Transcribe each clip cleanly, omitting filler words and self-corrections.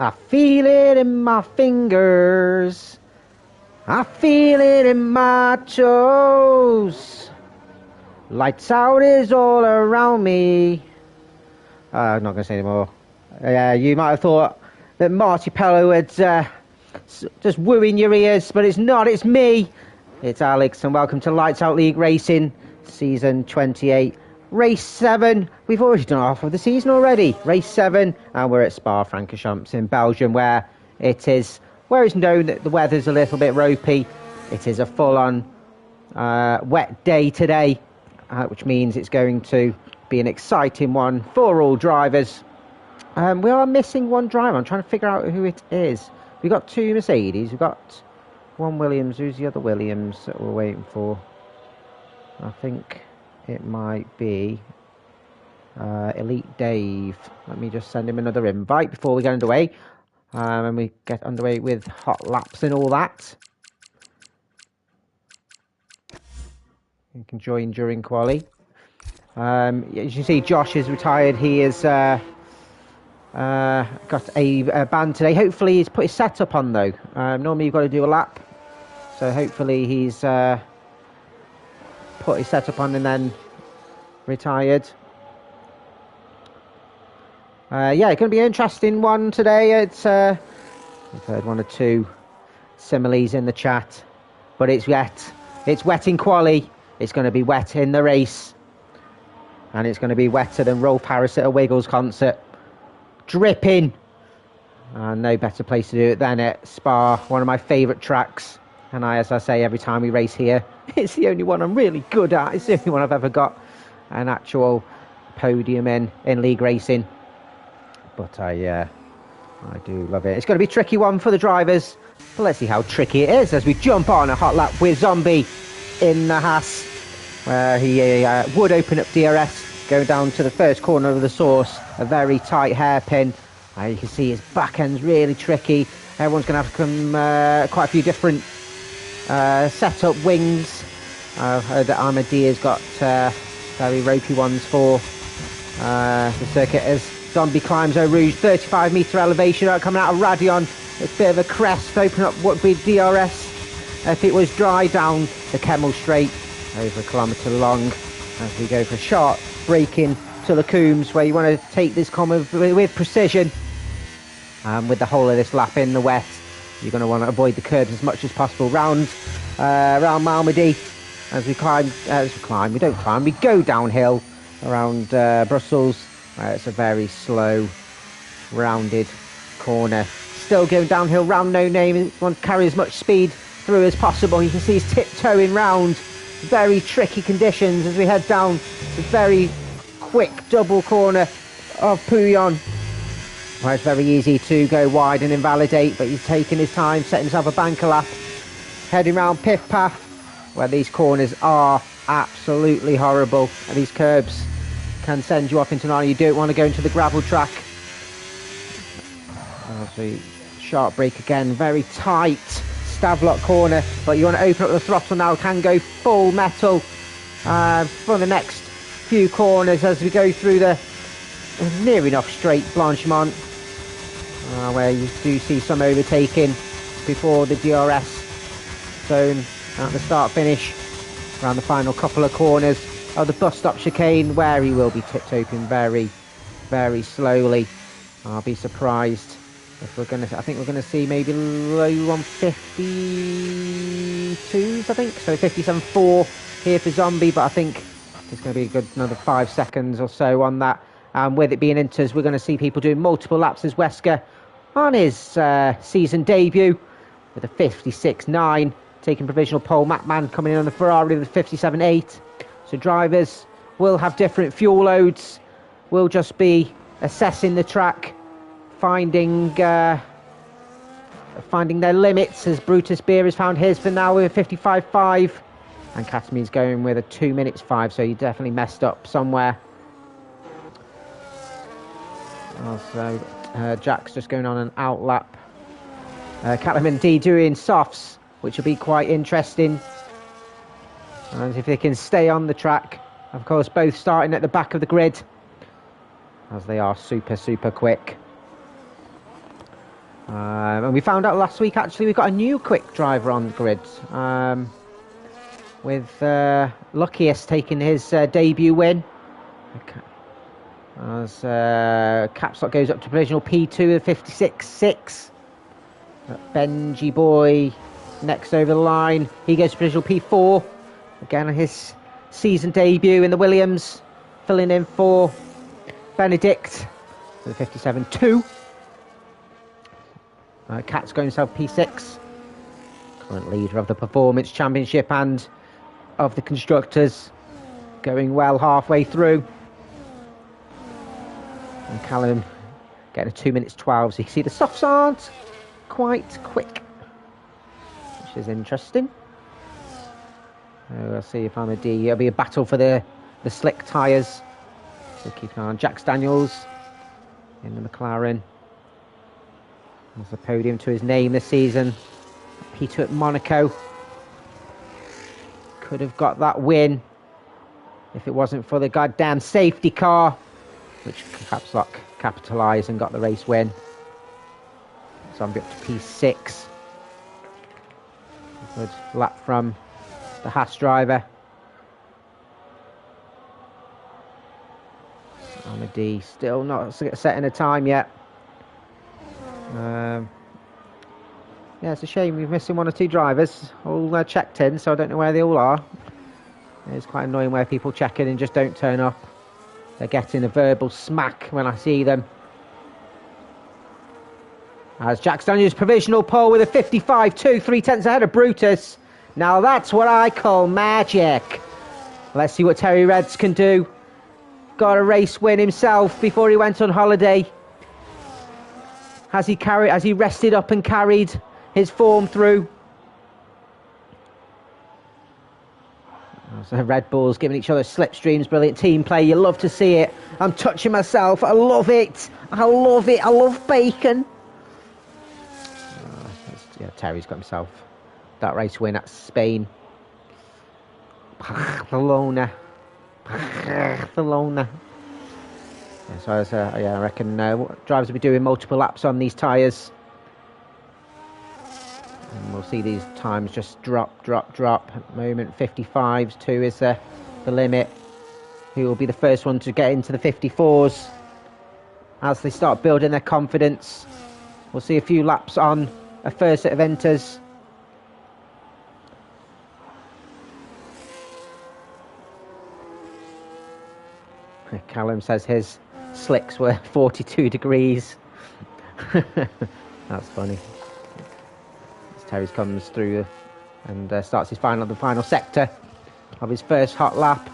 I feel it in my fingers. I feel it in my toes. Lights out is all around me. I'm not going to say anymore. You might have thought that Marty Pello had just wooing your ears, but it's not. It's me. It's Alex, and welcome to Lights Out League Racing, Season 28. Race 7. We've already done half of the season already. Race 7, and we're at Spa-Francorchamps in Belgium, where it's known that the weather's a little bit ropey. It is a full-on wet day today, which means it's going to be an exciting one for all drivers. We are missing one driver. I'm trying to figure out who it is. We've got two Mercedes. We've got one Williams. Who's the other Williams that we're waiting for? I think it might be Elite Dave. Let me just send him another invite before we get underway. And we get underway with hot laps and all that. You can join during quali. As you see, Josh is retired. He has got a ban today. Hopefully he's put his setup on though. Normally you've got to do a lap. So hopefully he's put his setup on and then retired. Yeah, it's going to be an interesting one today. It's I've heard one or two similes in the chat, but it's wet. It's wet in quali. It's going to be wet in the race, and it's going to be wetter than Rolf Harris at a Wiggles concert. Dripping. No better place to do it than at Spa, one of my favourite tracks. And as I say every time we race here, it's the only one I'm really good at. It's the only one I've ever got an actual podium in league racing. But I do love it. It's going to be a tricky one for the drivers. But let's see how tricky it is as we jump on a hot lap with Zombie in the Haas, where he would open up DRS, going down to the first corner of the source. A very tight hairpin. You can see his back end's really tricky. Everyone's going to have to come quite a few different setup wings. I've heard that Armadia's got very ropey ones for the circuit as Zombie climbs Eau Rouge, 35 metre elevation coming out of Radion. It's a bit of a crest, open up what would be DRS if it was dry, down the Kemmel Straight, over a kilometre long, as we go for a sharp break in to the Coombs, where you want to take this with precision. With the whole of this lap in the wet, you're going to want to avoid the curbs as much as possible round Malmedy as we we go downhill around Brussels. It's a very slow rounded corner, still going downhill round No Name. You want to carry as much speed through as possible. You can see he's tiptoeing round very tricky conditions as we head down the very quick double corner of Pouillon, where it's very easy to go wide and invalidate, but he's taking his time, setting himself a banker lap, heading round Piff Path, where these corners are absolutely horrible, and these curbs can send you off into an area. You don't want to go into the gravel track. Sharp break again, very tight Stavlock corner, but you want to open up the throttle now, can go full metal for the next few corners as we go through the near enough straight Blanchimont, where you do see some overtaking before the DRS zone at the start finish, around the final couple of corners of the bus stop chicane, where he will be tiptoeing very, very slowly. I'll be surprised if I think we're going to see maybe low 152s, I think. So 57.4 here for Zombie, but I think it's going to be a good another 5 seconds or so on that. And with it being inters, we're going to see people doing multiple laps as Wesker on his season debut with a 56.9, taking provisional pole. Mattman coming in on the Ferrari with a 57.8. So drivers will have different fuel loads. We'll just be assessing the track, finding their limits, as Brutus Beer has found his for now with a 55.5, and Katamine's going with a 2 minutes 5, so he definitely messed up somewhere. Also, Jack's just going on an out lap. Catalan D doing softs, which will be quite interesting. And if they can stay on the track, of course, both starting at the back of the grid, as they are super, super quick. And we found out last week, actually, we've got a new quick driver on the grid. With Luckiest taking his debut win. As Caps Lock goes up to provisional P2 at 56.6. Benji Boy next over the line. He goes to provisional P4. Again, his season debut in the Williams. Filling in for Benedict with 57.2. Cat's going himself P6. Current leader of the Performance Championship and of the Constructors. Going well halfway through. And Callum getting a 2 minutes 12. So you can see the softs aren't quite quick, which is interesting. We'll see if I'm a D. It'll be a battle for the slick tyres. So keep an eye on Jax Daniels in the McLaren. There's a podium to his name this season. P2 at Monaco. Could have got that win if it wasn't for the goddamn safety car, which Caps Lock capitalised and got the race win. So I'm up to P6. Good lap from the Haas driver. I'm a D. Still not setting a time yet. Yeah, it's a shame we're missing one or two drivers. All checked in, so I don't know where they all are. It's quite annoying where people check in and just don't turn up. They're getting a verbal smack when I see them. As Jax Daniels provisional pole with a 55.2, 3/10 ahead of Brutus. Now that's what I call magic. Let's see what Terry Reds can do. Got a race win himself before he went on holiday. Has he rested up and carried his form through? So Red Bulls giving each other slipstreams, brilliant team play. You love to see it. I'm touching myself. I love it. I love it. I love bacon. Yeah, Terry's got himself that race win at Spain. Barcelona. Barcelona. Yeah, so I reckon drivers will be doing multiple laps on these tyres. And we'll see these times just drop. At the moment, 55s, 2 is the limit. Who will be the first one to get into the 54s as they start building their confidence. We'll see a few laps on a first set of enters. Callum says his slicks were 42 degrees. That's funny. As Terry comes through and starts the final sector of his first hot lap.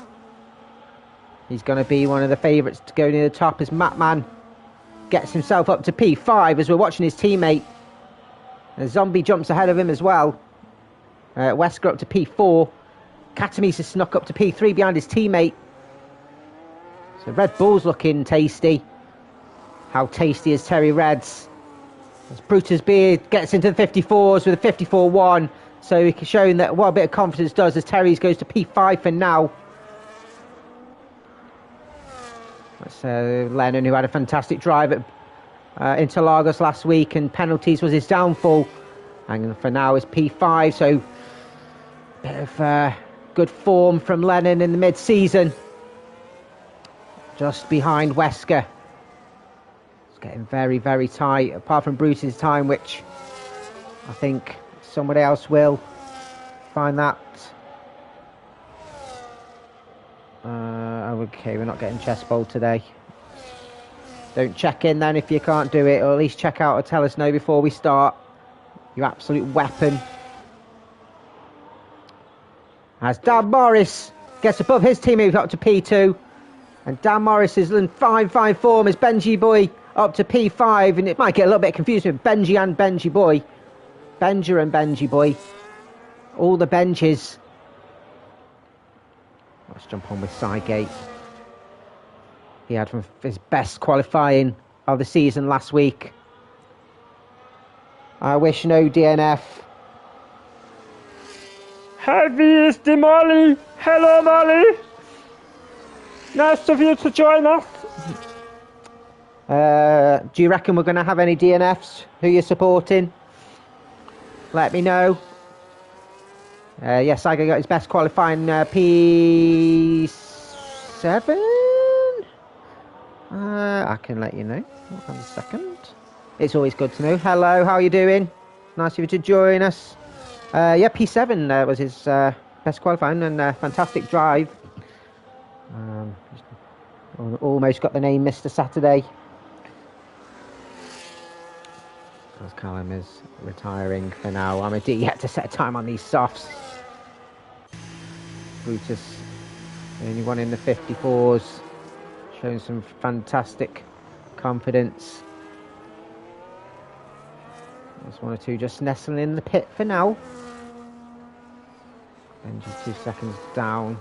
He's going to be one of the favourites to go near the top as Matman gets himself up to P5 as we're watching his teammate. And Zombie jumps ahead of him as well. Wesker up to P4. Katamis has snuck up to P3 behind his teammate. So Red Bull's looking tasty. How tasty is Terry Reds? As Brutus Beard gets into the 54s with a 54.1. So he's showing that what a bit of confidence does as Terry's goes to P5 for now. That's Lennon, who had a fantastic drive at Interlagos last week, and penalties was his downfall. And for now is P5, so bit of good form from Lennon in the mid-season. Just behind Wesker. It's getting very, very tight, apart from Bruce's time, which I think somebody else will find that. Okay, we're not getting chest bowl today. Don't check in then if you can't do it, or at least check out or tell us no before we start. You absolute weapon. As Dan Morris gets above his teammate up to P2. And Dan Morris is in fine form as Benji Boy up to P5. And it might get a little bit confusing with Benji and Benji Boy. Benja and Benji Boy. All the benches. Let's jump on with Sygate. He had from his best qualifying of the season last week. I wish no DNF. Heavy is the Molly. Hello, Molly. Nice of you to join us. Do you reckon we're going to have any DNFs? Who you're supporting? Let me know. Yes, Saigo got his best qualifying P7. I can let you know. Hold on a second. It's always good to know. Hello, how are you doing? Nice of you to join us. Yeah, P7 was his best qualifying and fantastic drive. Almost got the name Mr. Saturday. As Callum is retiring for now. I'm a D yet to set a time on these softs. Brutus, the only one in the 54s, showing some fantastic confidence. There's 1 or 2 just nestling in the pit for now. Benji 2 seconds down.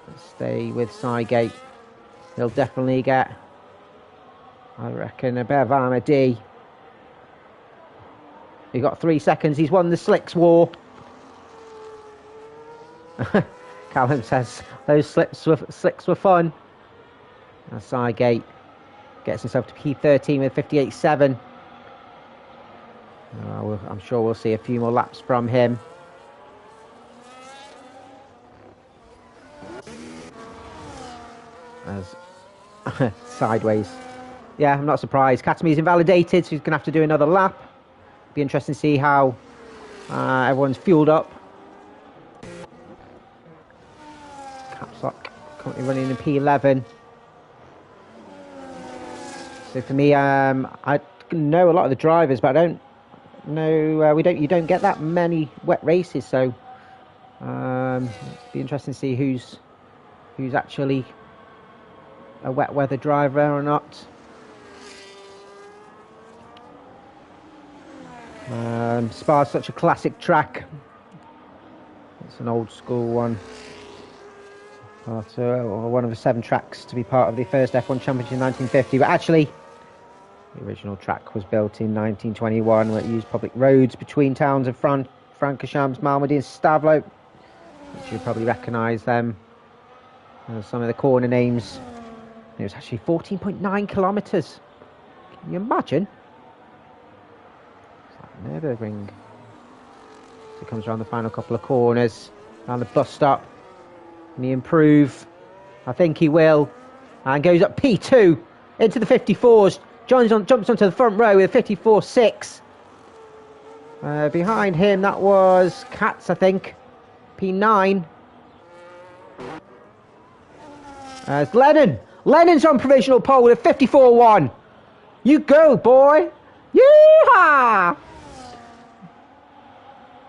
Let's stay with Cygate. He'll definitely get, I reckon, a bit of armour D. He got 3 seconds. He's won the slicks war. Callum says those slicks were fun. Cygate gets himself to P13 with 58.7. I'm sure we'll see a few more laps from him. As sideways. Yeah, I'm not surprised. Katami's invalidated, so he's going to have to do another lap. Be interesting to see how everyone's fueled up. Caps Lock currently running in P11. So for me, I know a lot of the drivers, but I don't know. You don't get that many wet races, so be interesting to see who's actually a wet weather driver or not. Spa's such a classic track. It's an old school one. One of the 7 tracks to be part of the first F1 Championship in 1950. But actually, the original track was built in 1921, where it used public roads between towns of Francorchamps, Malmedy and Stavelot, which you'll probably recognise them. Some of the corner names. It was actually 14.9 kilometres. Can you imagine? Nürburgring. So he comes around the final couple of corners, around the bus stop. Can he improve? I think he will. And goes up P2 into the 54s. Jumps onto the front row with a 54.6. Behind him, that was Katz, I think. P9. It's Lennon. Lennon's on provisional pole with a 54.1. You go, boy. Yeehaw!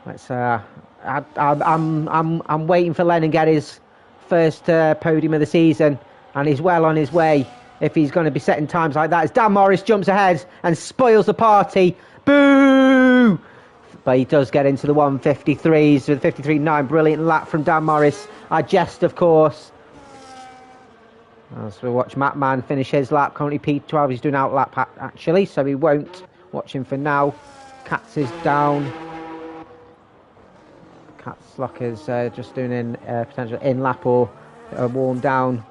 Let's. I'm waiting for Lennon to get his first podium of the season, and he's well on his way. If he's going to be setting times like that, as Dan Morris jumps ahead and spoils the party. Boo! But he does get into the 153s with 53.9. Brilliant lap from Dan Morris. I jest, of course. As we watch Matt Mann finish his lap, currently P12. He's doing out lap actually, so we won't watch him for now. Katz is down. Katz Lock is just doing a potential in lap or a warm down.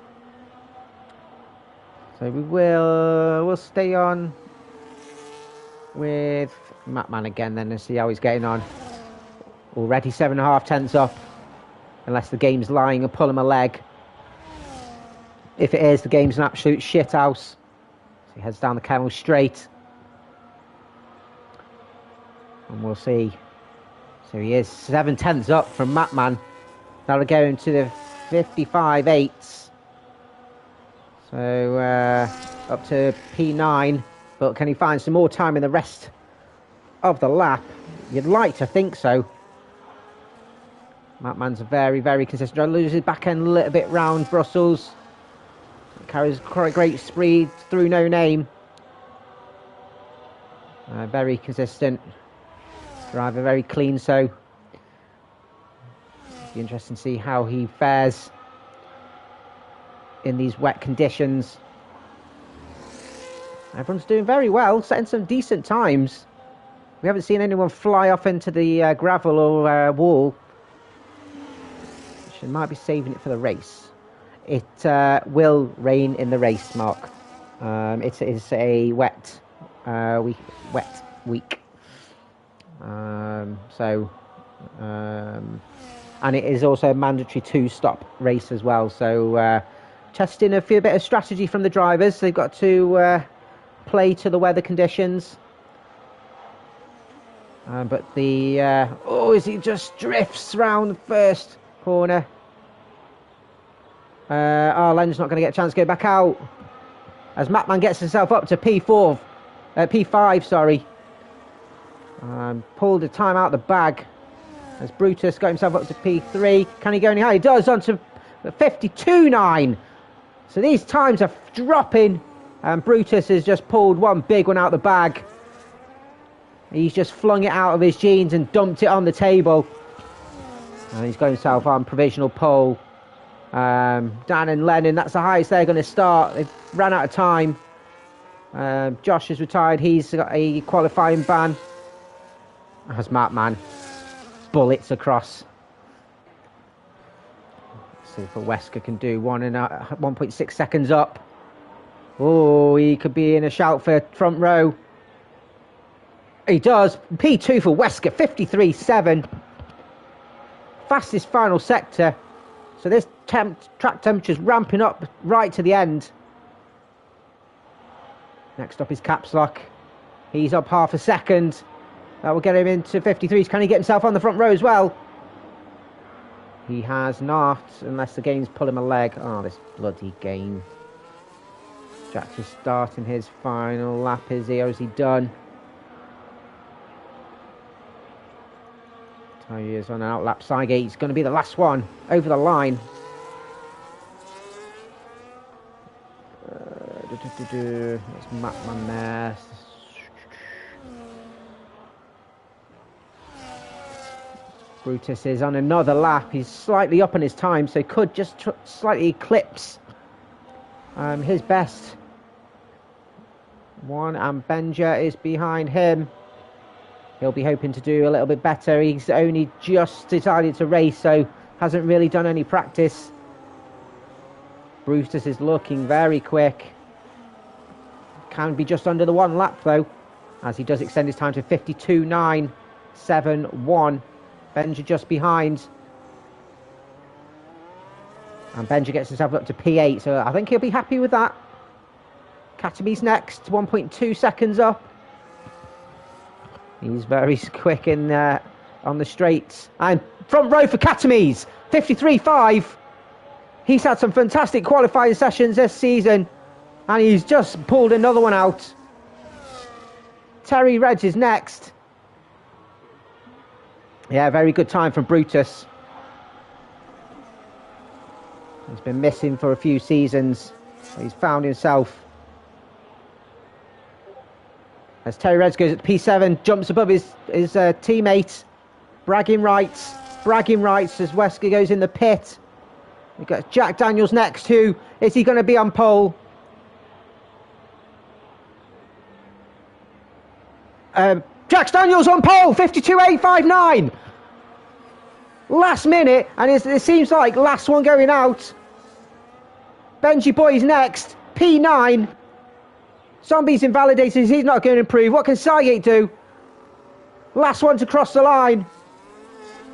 So we'll stay on with Matt Mann again then and see how he's getting on. Already 7.5 tenths up, unless the game's lying and pulling a leg. If it is, the game's an absolute shithouse. So he heads down the Camel Straight. And we'll see. So he is 7 tenths up from Matt Mann. That'll go into the 55.8s. So up to P9. But can he find some more time in the rest of the lap? You'd like to think so. Matt Mann's a very, very consistent driver. Loses back end a little bit round Brussels. Carries quite great speed through no name. Very consistent driver, very clean. So be interesting to see how he fares in these wet conditions. Everyone's doing very well, setting some decent times. We haven't seen anyone fly off into the gravel or wall. She might be saving it for the race. It will rain in the race, Mark. It is a wet week. And it is also a mandatory 2-stop race as well. So testing a bit of strategy from the drivers. They've got to play to the weather conditions. But as he just drifts round the first corner. Len's not going to get a chance to go back out. As Matman gets himself up to P5, sorry. Pulled the time out of the bag. As Brutus got himself up to P3. Can he go any higher? He does, on to 52.9. So these times are dropping. And Brutus has just pulled one big one out of the bag. He's just flung it out of his jeans and dumped it on the table. And he's got himself on provisional pole. Dan and Lennon, that's the highest they're going to start. They've ran out of time. Josh has retired. He's got a qualifying ban. As Matman bullets across. Let's see if Wesker can do 1.6 seconds up. Oh, he could be in a shout for front row. He does. P2 for Wesker, 53.7. Fastest final sector. So this track temperature's ramping up right to the end. Next up is Caps Lock. He's up half a second. That will get him into 53s. Can he get himself on the front row as well? He has not, unless the game's pull him a leg. Oh, this bloody game. Jax is starting his final lap, is he? Or is he done? He is on an outlap. Sygate's going to be the last one over the line. There's Matman there. Brutus is on another lap. He's slightly up on his time, so he could just slightly eclipse his best one. And Benja is behind him. He'll be hoping to do a little bit better. He's only just decided to race, so hasn't really done any practice. Brutus is looking very quick. Can be just under the 1 lap, though, as he does extend his time to 52.971. Benja just behind. And Benja gets himself up to P8, so I think he'll be happy with that. Katamy's next, 1.2 seconds up. He's very quick on the straights. And front row for Katamy's, 53.5. He's had some fantastic qualifying sessions this season. And he's just pulled another one out. Terry Reg is next. Yeah, very good time from Brutus. He's been missing for a few seasons. He's found himself. As Terry Reds goes at P7, jumps above his teammate. Bragging rights as Wesker goes in the pit. We've got Jack Daniels next. Who is he going to be on pole? Jack Daniels on pole, 52.859. Last minute, and it seems like last one going out. Benji Boy's next, P9. Zombie's invalidated, he's not going to improve. What can Sygate do? Last one to cross the line.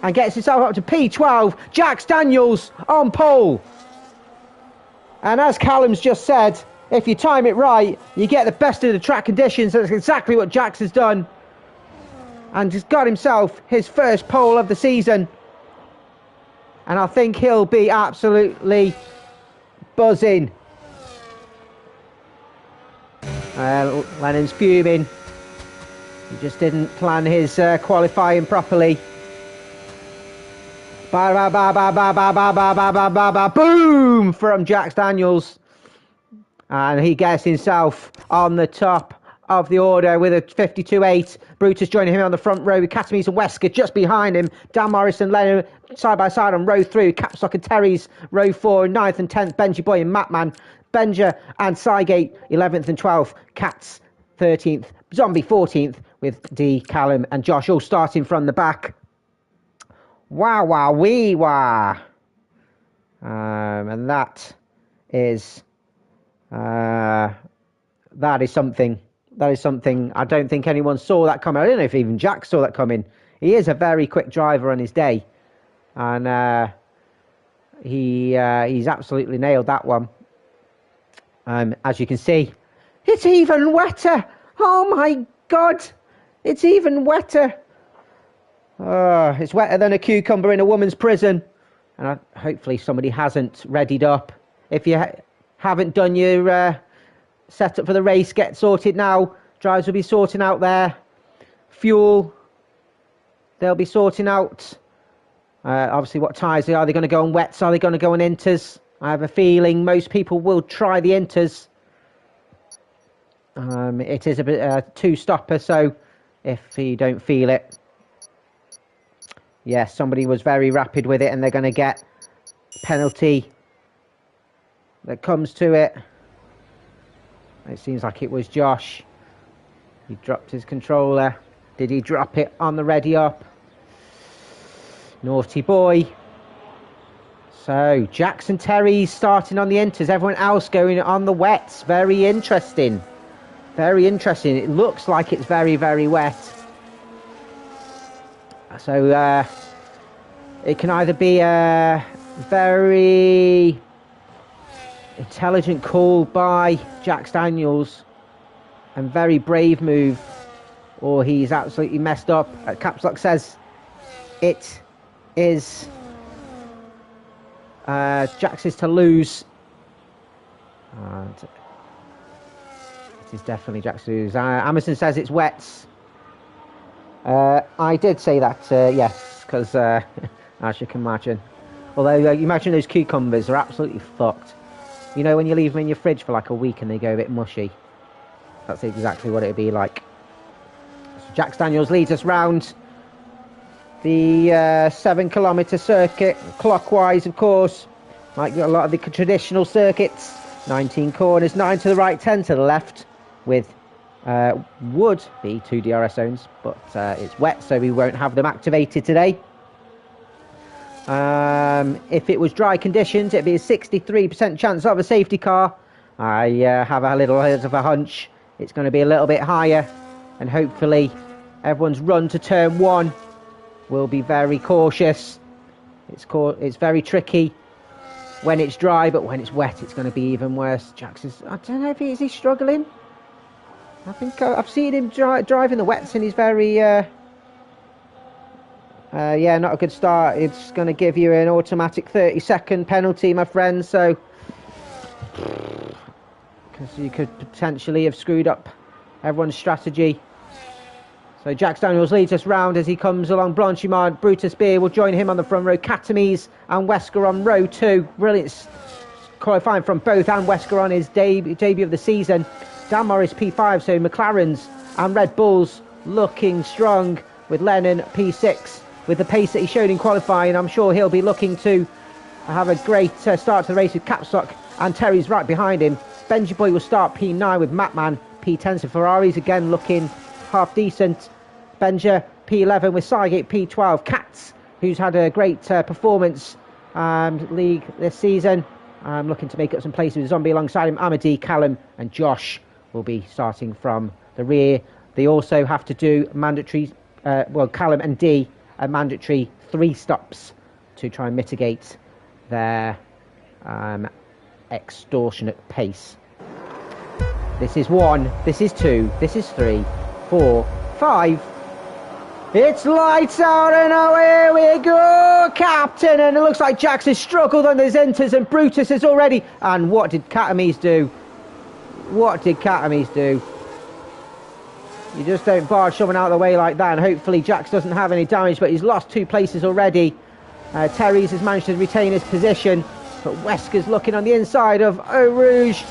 And gets himself up to P12. Jax Daniels on pole. And as Callum's just said, if you time it right, you get the best of the track conditions. That's exactly what Jax has done. And just got himself his first pole of the season. And I think he'll be absolutely buzzing. Lennon's fuming. He just didn't plan his qualifying properly. Boom from Jax Daniels. And he gets himself on the top of the order with a 52.8. Brutus joining him on the front row with Katamys and Wesker just behind him. Dan Morris and Lennon side by side on row 3. Capstock and Terry's row 4. 9th and 10th, Benji Boy and Matman. Benja and Sygate 11th and 12th. Cats 13th. Zombie 14th with D, Callum and Josh all starting from the back. Wow, wow, wee, wah. And that is That is something. That is something. I don't think anyone saw that coming. I don't know if even Jack saw that coming. He is a very quick driver on his day, and he's absolutely nailed that one. As you can see, it's even wetter. Oh my God, it's even wetter. It's wetter than a cucumber in a woman's prison. And hopefully somebody hasn't readied up. If you haven't done your setup for the race, get sorted now. Drivers will be sorting out their fuel. They'll be sorting out obviously what tyres are they going to go on wets? Are they going to go on inters? I have a feeling most people will try the inters. It is a bit two-stopper, so if you don't feel it. Yes, somebody was very rapid with it and they're going to get penalty that comes to it. It seems like it was Josh. He dropped his controller. Did he drop it on the ready up? Naughty boy. So, Jackson Terry's starting on the inters. Everyone else going on the wets. Very interesting. Very interesting. It looks like it's very, very wet. So, it can either be a very intelligent call by Jax Daniels and very brave move, or he's absolutely messed up. Caps Lock says it is Jax's to lose. And it is definitely Jax to lose. Amazon says it's wets. I did say that, yes, because as you can imagine. Although, you imagine those cucumbers are absolutely fucked. You know when you leave them in your fridge for like a week and they go a bit mushy? That's exactly what it'd be like. So Jax Daniels leads us round the 7 kilometre circuit, clockwise of course, like a lot of the traditional circuits. 19 corners, 9 to the right, 10 to the left, with would be 2 DRS zones, but it's wet, so we won't have them activated today. If it was dry conditions, it'd be a 63% chance of a safety car. I have a little bit of a hunch it's going to be a little bit higher, and hopefully everyone's run to turn 1 will be very cautious. It's very tricky when it's dry, but when it's wet it's going to be even worse. Jackson's, I don't know if is he struggling. I think I've seen him driving the wets and he's very yeah, not a good start. It's going to give you an automatic 30-second penalty, my friend, so because you could potentially have screwed up everyone's strategy. So Jax Daniels leads us round as he comes along Blanchimard. Brutus Beer will join him on the front row. Catamise and Wesker on row 2. Brilliant qualifying from both, and Wesker on his debut of the season. Dan Morris P5, so McLarens and Red Bulls looking strong, with Lennon P6 with the pace that he showed in qualifying. I'm sure he'll be looking to have a great start to the race with Capstock, and Terry's right behind him. Benji Boy will start P9 with Matman P10, so Ferrari's again looking half decent. Benja P11 with Cygate P12. Katz, who's had a great performance league this season, looking to make up some places with Zombie alongside him. Amadi, Callum and Josh will be starting from the rear. They also have to do mandatory, Callum and D, a mandatory 3 stops to try and mitigate their extortionate pace. This is 1, this is 2, this is 3, 4, 5. It's lights out and away we go, Captain. And it looks like Jax has struggled on those inters, and Brutus has already. And what did Catamise do? What did Catamise do? You just don't barge someone out of the way like that, and hopefully Jax doesn't have any damage, but he's lost 2 places already. Terry's has managed to retain his position, but Wesker's looking on the inside of Eau Rouge.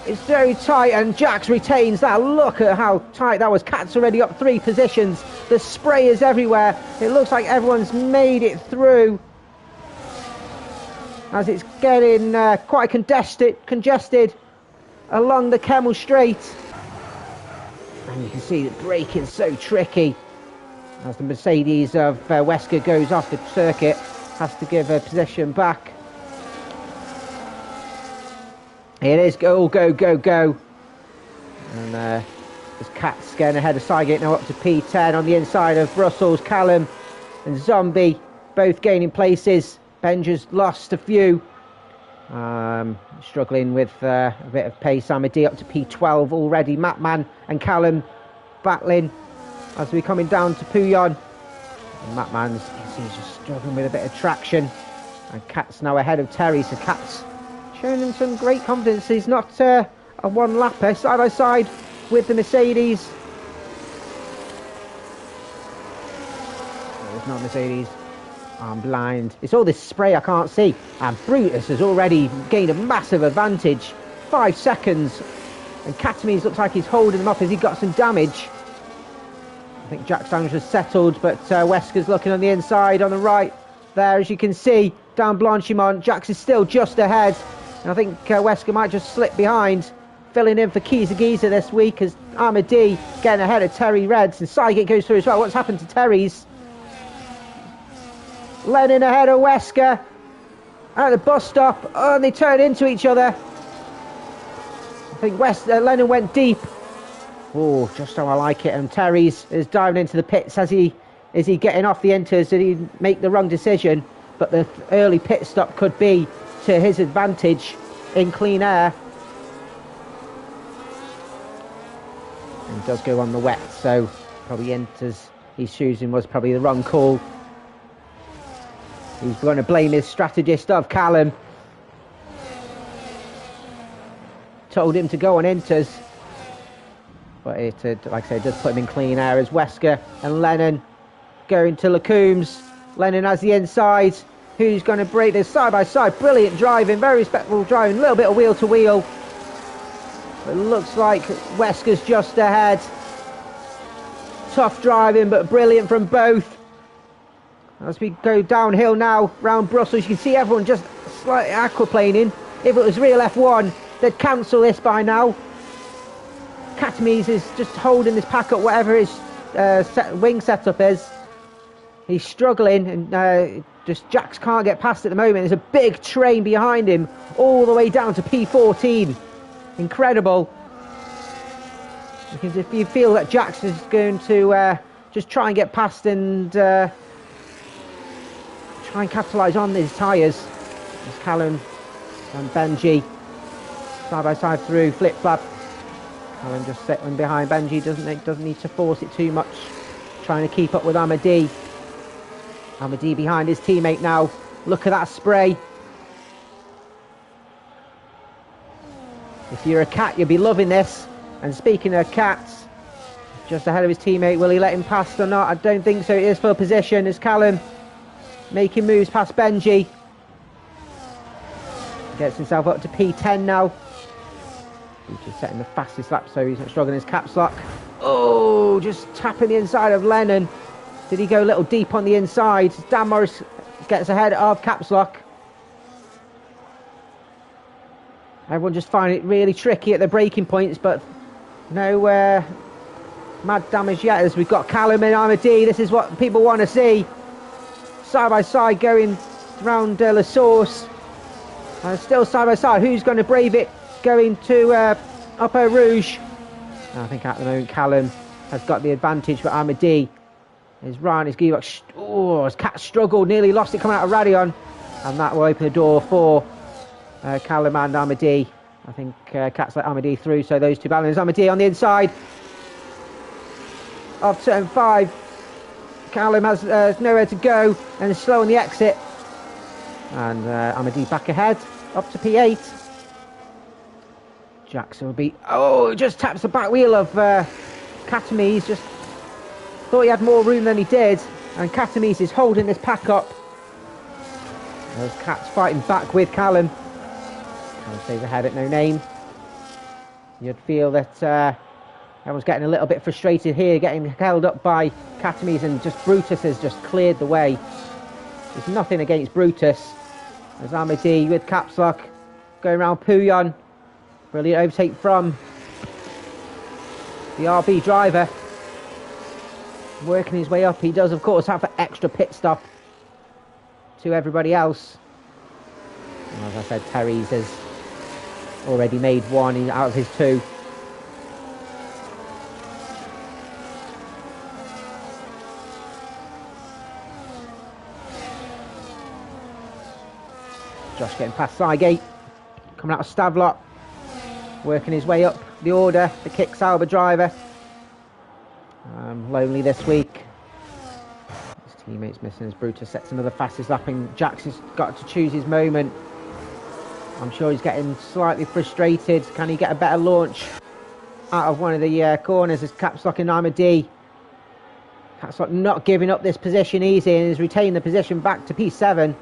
It's very tight, and Jax retains that. Look at how tight that was. Cat's already up 3 positions. The spray is everywhere. It looks like everyone's made it through, as it's getting quite congested along the Kemmel Straight. And you can see the braking so tricky as the Mercedes of Wesker goes off the circuit. Has to give a position back. It is go, go, go, go. And there's Cats getting ahead of Seigate now up to P10 on the inside of Brussels. Callum and Zombie both gaining places. Benja's lost a few. Struggling with a bit of pace. Amadee up to P12 already. Matman and Callum battling as we're coming down to Pouillon. And Matman's he's just struggling with a bit of traction. And Cat's now ahead of Terry, so Cat's showing him some great confidence. He's not a one-lapper, side by side with the Mercedes. No, it's not Mercedes. I'm blind. It's all this spray I can't see. And Brutus has already gained a massive advantage. 5 seconds. And Catamese looks like he's holding him up as he got some damage. I think Jack's damage was settled, but Wesker's looking on the inside, on the right. There, as you can see, down Blanchimont. Jax is still just ahead. And I think Wesker might just slip behind. Filling in for Kiza this week as Amadee getting ahead of Terry Reds. And Seigate goes through as well. What's happened to Terry's? Lennon ahead of Wesker at the bus stop. Oh, and they turn into each other. I think Lennon went deep. Oh, just how I like it. And Terry's is diving into the pits. Is he getting off the inters? Did he make the wrong decision? But the early pit stop could be to his advantage in clean air. And does go on the wet, so probably enters. He's choosing was probably the wrong call. He's going to blame his strategist of Callum. Told him to go on enters. But it, like I said, does put him in clean air as Wesker and Lennon going to Lacombe's. Lennon has the inside. Who's going to break this side by side? Brilliant driving, very respectful driving. A little bit of wheel to wheel. It looks like Wesker's just ahead. Tough driving, but brilliant from both. As we go downhill now, round Brussels, you can see everyone just slightly aquaplaning. If it was real F1, they'd cancel this by now. Catamese is just holding this pack up, whatever his wing setup is. He's struggling, and just Jax can't get past at the moment. There's a big train behind him, all the way down to P14. Incredible. Because if you feel that Jax is going to just try and get past and try and capitalise on these tyres. There's Callum and Benji side by side through flip flap. Callum just settling behind Benji, doesn't need to force it too much. Trying to keep up with Amadee. Amadee behind his teammate now. Look at that spray. If you're a cat, you'll be loving this. And speaking of cats, just ahead of his teammate, will he let him pass or not? I don't think so. It is for position as Callum making moves past Benji. Gets himself up to P10 now. He's just setting the fastest lap, so he's not struggling his caps lock. Oh, just tapping the inside of Lennon. Did he go a little deep on the inside? Dan Morris gets ahead of caps lock. Everyone just finding it really tricky at the braking points, but no mad damage yet as we've got Callum and Amadee. This is what people want to see. Side by side going around La Source. And still side by side. Who's going to brave it? Going to Upper Rouge. I think at the moment Callum has got the advantage, but Amadee is right. His gearbox. Oh, his cat struggled, nearly lost it coming out of Radion. And that will open the door for Callum and Amadee. I think Cat's let Amadee through, so those two battling. Amadee on the inside of turn 5. Callum has nowhere to go and is slow on the exit. And Amadee back ahead, up to P8. Jackson will be... Oh, just taps the back wheel of Catamese. Just thought he had more room than he did. And Catamese is holding this pack up. There's Cat's fighting back with Callum. Callum stays ahead at no name. You'd feel that everyone's getting a little bit frustrated here, getting held up by Catamese, and just Brutus has just cleared the way. There's nothing against Brutus. There's Amadee with caps lock going around Pouillon. Brilliant overtake from the RB driver. Working his way up. He does, of course, have an extra pit stop to everybody else. And as I said, Terry's has already made one out of his 2. Josh getting past Sygate. Coming out of Stavlot. Working his way up the order. The kick Sauber driver. Lonely this week. His teammate's missing as Brutus sets another fastest lap, and Jax has got to choose his moment. I'm sure he's getting slightly frustrated. Can he get a better launch out of one of the corners as Caps Lock and Armady? Caps Lock not giving up this position easy and has retained the position back to P7.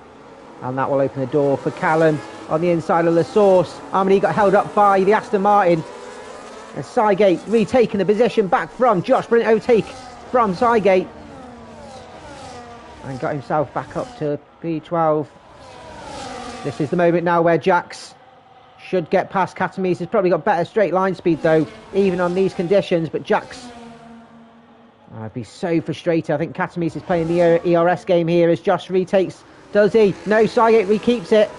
And that will open the door for Callum on the inside of La Source. Armady got held up by the Aston Martin. And Sygate retaking the position back from Josh. Brilliant overtake from Sygate. And got himself back up to P12. This is the moment now where Jax should get past Katamise. He's probably got better straight line speed though, even on these conditions. But Jax, I'd be so frustrated. I think Katamise is playing the ERS game here as Josh retakes. Does he? No, Sygate rekeeps it.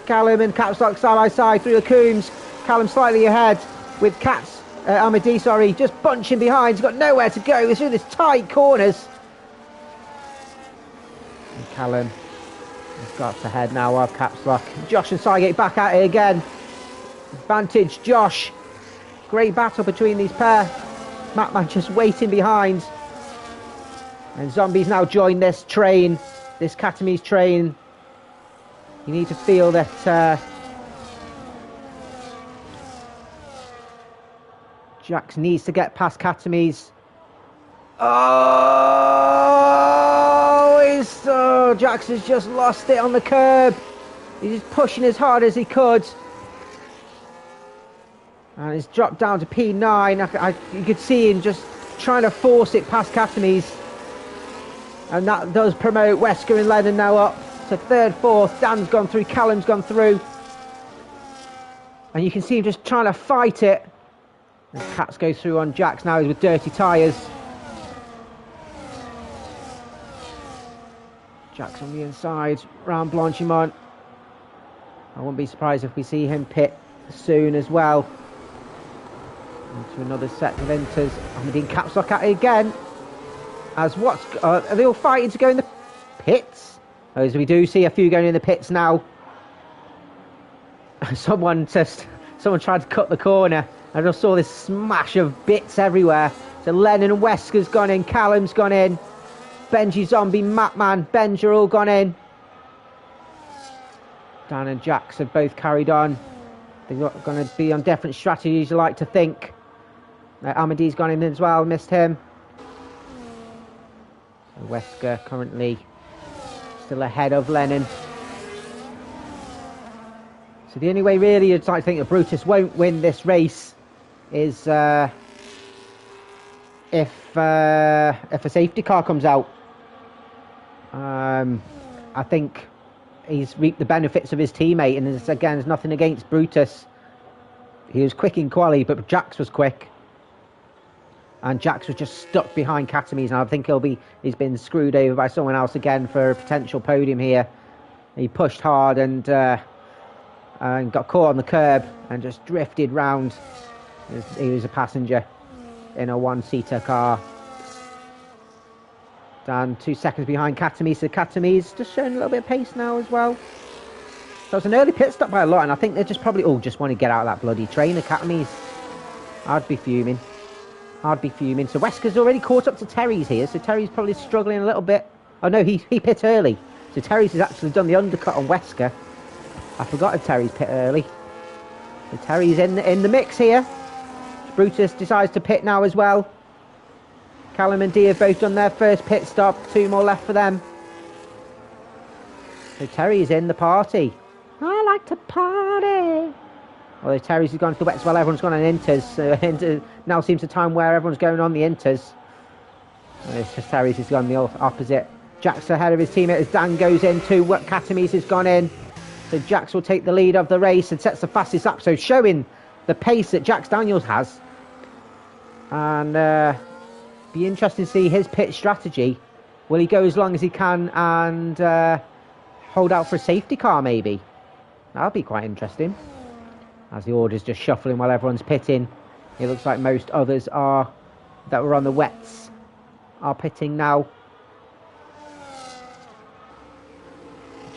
Callum and Caps Lock side by side through the Coombs. Callum slightly ahead with Armady, sorry, just bunching behind. He's got nowhere to go. He's through this tight corners. And Callum has got ahead now of Caps Lock. Josh and Sygate back at it again. Advantage Josh. Great battle between these pair. Matman just waiting behind. And Zombies now join this train. This Katamise train. You need to feel that Jax needs to get past Katamise. Oh, Jax has just lost it on the curb. He's just pushing as hard as he could. And it's dropped down to P9. You could see him just trying to force it past Katamise. And that does promote Wesker and Lennon now up to third, fourth. Dan's gone through, Callum's gone through. And you can see him just trying to fight it. And Cats go through on Jax now, he's with dirty tyres. Jax on the inside, round Blanchimont. I wouldn't be surprised if we see him pit soon as well. Into another set of enters. Ahmadine Caps Lock at it again. As are they all fighting to go in the pits? As we do see a few going in the pits now. Someone tried to cut the corner. I just saw this smash of bits everywhere. So Lennon and Wesker's gone in. Callum's gone in. Benji, Zombie, Matman, Benj are all gone in. Dan and Jax have both carried on. They're going to be on different strategies, you like to think. Amadee's gone in as well, missed him. So Wesker currently still ahead of Lennon. So the only way really you'd like to think that Brutus won't win this race is if a safety car comes out. I think he's reaped the benefits of his teammate, and there's nothing against Brutus. He was quick in quali, but Jax was quick. And Jax was just stuck behind Katamise, and I think he's been screwed over by someone else again for a potential podium here. He pushed hard and got caught on the curb and just drifted round. He was a passenger in a one-seater car. Dan 2 seconds behind Katamise. So Katamise just showing a little bit of pace now as well. So it's an early pit stop by a lot, and I think they just probably all just want to get out of that bloody train, the Katamise. I'd be fuming. So Wesker's already caught up to Terry's here, so Terry's probably struggling a little bit. Oh no, he pit early. So Terry's has actually done the undercut on Wesker. I forgot if Terry's pit early. So Terry's in the mix here. Brutus decides to pit now as well. Callum and Dee have both done their first pit stop. 2 more left for them. So Terry's in the party. I like to party. Although Terry's has gone to the wets while everyone's gone on inters. So now seems the time where everyone's going on the inters. It's just Terry's has gone the opposite. Jax ahead of his teammate as Dan goes in too. Katamise has gone in. So Jax will take the lead of the race and sets the fastest lap. So showing the pace that Jax Daniels has. And be interesting to see his pit strategy. Will he go as long as he can and hold out for a safety car maybe? That'll be quite interesting. As the order's just shuffling while everyone's pitting. It looks like most others that were on the wets are pitting now.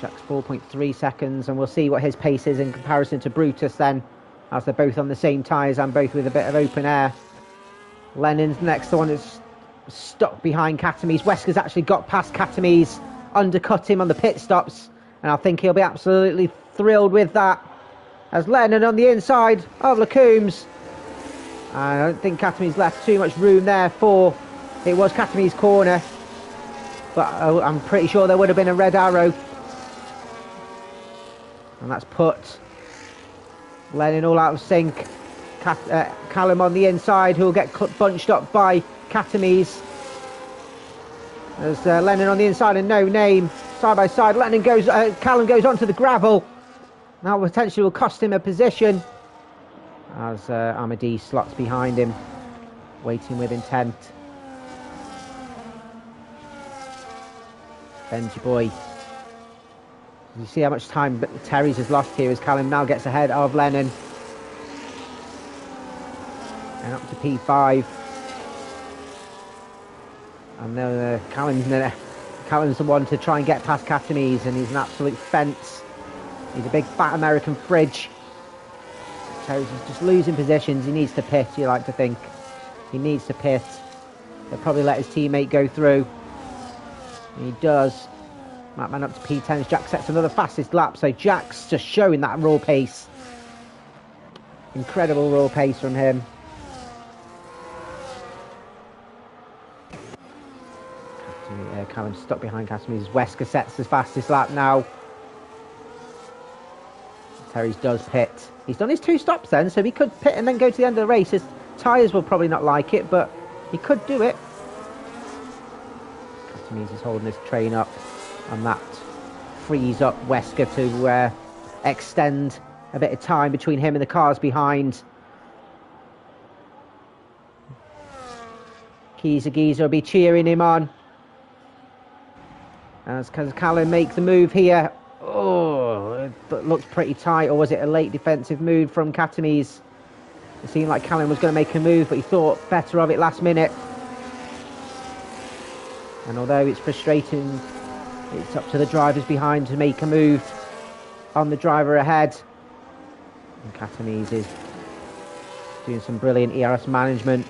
Jack's 4.3 seconds, and we'll see what his pace is in comparison to Brutus then, as they're both on the same tyres and both with a bit of open air. Lennon's next one is stuck behind Katames. Wesker's actually got past Katames, undercut him on the pit stops, and I think he'll be absolutely thrilled with that. As Lennon on the inside of Lacombe's. I don't think Katames left too much room there for... It was Katames' corner, but I'm pretty sure there would have been a red arrow. And that's put Lennon all out of sync. Callum on the inside, who will get bunched up by Katames. There's Lennon on the inside and No Name side by side. Callum goes onto the gravel. Now potentially will cost him a position, as Amadi slots behind him, waiting with intent. Benji boy. You see how much time Terry's has lost here as Callum now gets ahead of Lennon. And up to P5. And then Callum's the one to try and get past Katames, and he's an absolute fence. He's a big fat American fridge. Terry's just losing positions. He needs to pit, you like to think. He needs to pit. They'll probably let his teammate go through. And he does. Mattman up to P10. Jack sets another fastest lap. So Jack's just showing that raw pace. Incredible raw pace from him. Callum stuck behind Katames. Wesker sets his fastest lap now. Terry's does pit. He's done his 2 stops then, so he could pit and then go to the end of the race. His tyres will probably not like it, but he could do it. Katames is holding his train up, and that frees up Wesker to extend a bit of time between him and the cars behind. Geezer will be cheering him on. As Callum makes the move here. Oh, it looks pretty tight. Or was it a late defensive move from Katames? It seemed like Callum was going to make a move, but he thought better of it last minute. And although it's frustrating, it's up to the drivers behind to make a move on the driver ahead. And Katames is doing some brilliant ERS management,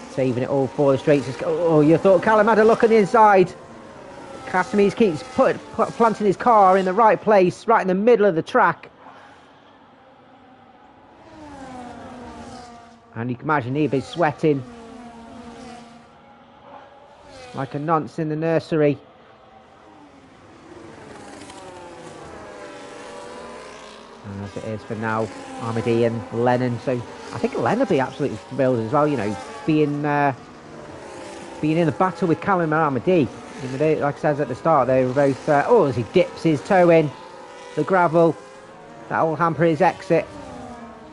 saving it all for the straights. Oh, you thought Callum had a look on the inside. Katames keeps planting his car in the right place, right in the middle of the track. And you can imagine he'd be sweating like a nonce in the nursery. And as it is for now, Amadi and Lennon. So I think Lennon will be absolutely thrilled as well, you know, being in the battle with Callum and Amadi. Like I said at the start, they were both... as he dips his toe in the gravel, that will hamper his exit.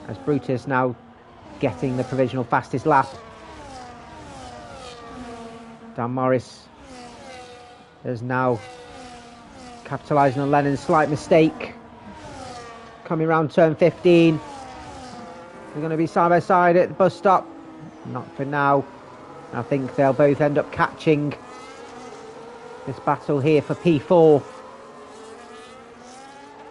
As Brutus now getting the provisional fastest lap. Dan Morris is now capitalising on Lennon's slight mistake. Coming round turn 15. They're going to be side by side at the bus stop. Not for now. I think they'll both end up catching this battle here for P4.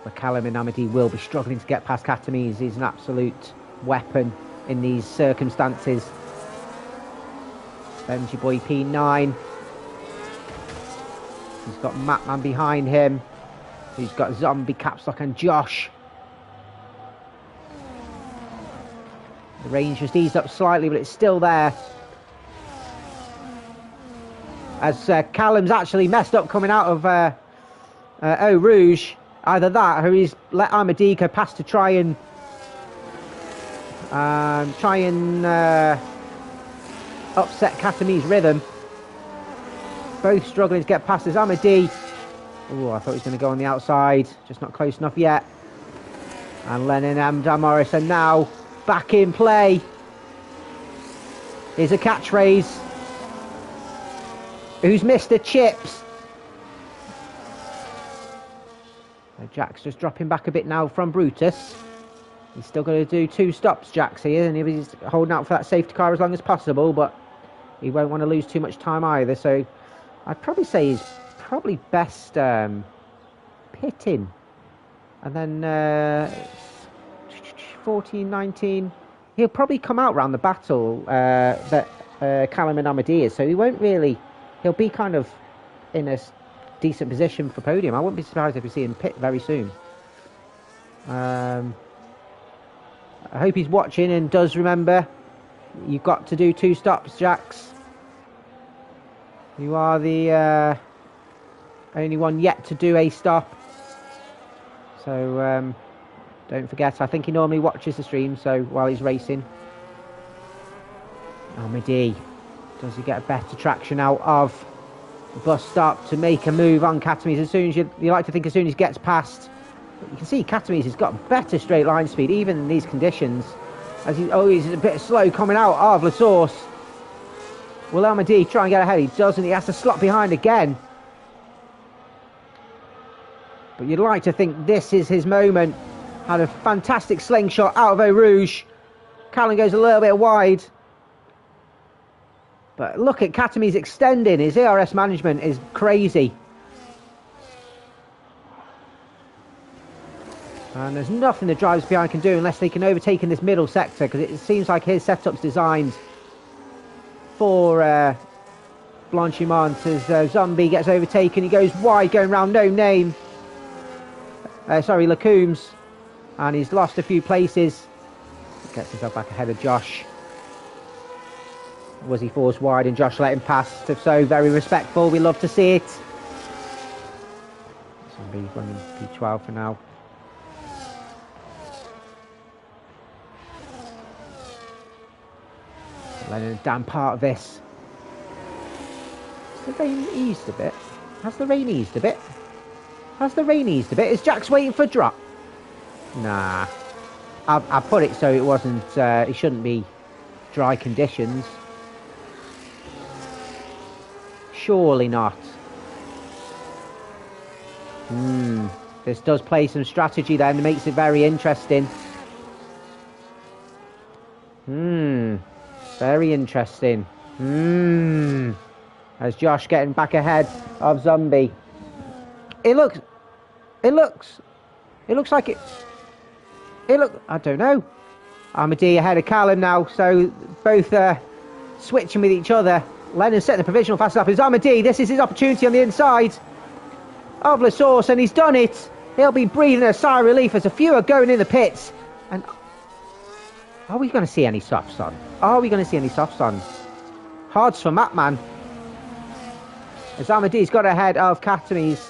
But Callum and Amadi will be struggling to get past Katames. He's an absolute weapon in these circumstances. Benji boy P9. He's got Mattman behind him. He's got Zombie, Capstock and Josh. The range just eased up slightly, but it's still there. As Callum's actually messed up coming out of Eau Rouge. Either that, or he's let Amadi go past to try and upset Katames' rhythm. Both struggling to get past as Amadi. Oh, I thought he was going to go on the outside. Just not close enough yet. And Lennon and Dan Morris are now back in play. Here's a catchphrase. Who's Mr. Chips? So Jack's just dropping back a bit now from Brutus. He's still going to do 2 stops, Jack's here, and he's holding out for that safety car as long as possible, but he won't want to lose too much time either, so I'd probably say he's probably best pitting. And then 14, 19. He'll probably come out round the battle that Callum and Amadeus. So he won't really. He'll be kind of in a decent position for podium. I wouldn't be surprised if we see him pit very soon. I hope he's watching and does remember. You've got to do 2 stops, Jax. You are the only one yet to do a stop. So don't forget. I think he normally watches the stream. So while he's racing, Amadi, does he get a better traction out of the bus stop to make a move on Katamis? As soon as you like to think, as soon as he gets past, you can see Katamis has got better straight line speed even in these conditions. As he's a bit slow coming out of La Source. Will Amadi try and get ahead? He doesn't. He has to slot behind again. But you'd like to think this is his moment. Had a fantastic slingshot out of Eau Rouge. Callum goes a little bit wide. But look at Katamis extending. His ERS management is crazy. And there's nothing the drivers behind can do unless they can overtake in this middle sector, because it seems like his setup's designed for Blanchimont. As Zombie gets overtaken, he goes wide, going round No Name. Sorry, Lacoombs. And he's lost a few places. He gets himself back ahead of Josh. Was he forced wide and Josh let him pass? If so, very respectful. We love to see it. Zombie running P12 for now. Letting a damn part of this. Has the rain eased a bit? Has the rain eased a bit? Has the rain eased a bit? Is Jax waiting for a drop? Nah. I put it so it wasn't, it shouldn't be dry conditions. Surely not. This does play some strategy then. It makes it very interesting. Very interesting. As Josh getting back ahead of Zombie. It looks like it. I don't know. Amadi ahead of Callum now, so both switching with each other. Lennon setting the provisional fast up. Is Amadi. This is his opportunity on the inside of La Source, and he's done it. He'll be breathing a sigh of relief as a few are going in the pits. And are we going to see any softs on? Are we going to see any softs on? Hards for Matman. As Amadi's got ahead of Katamis.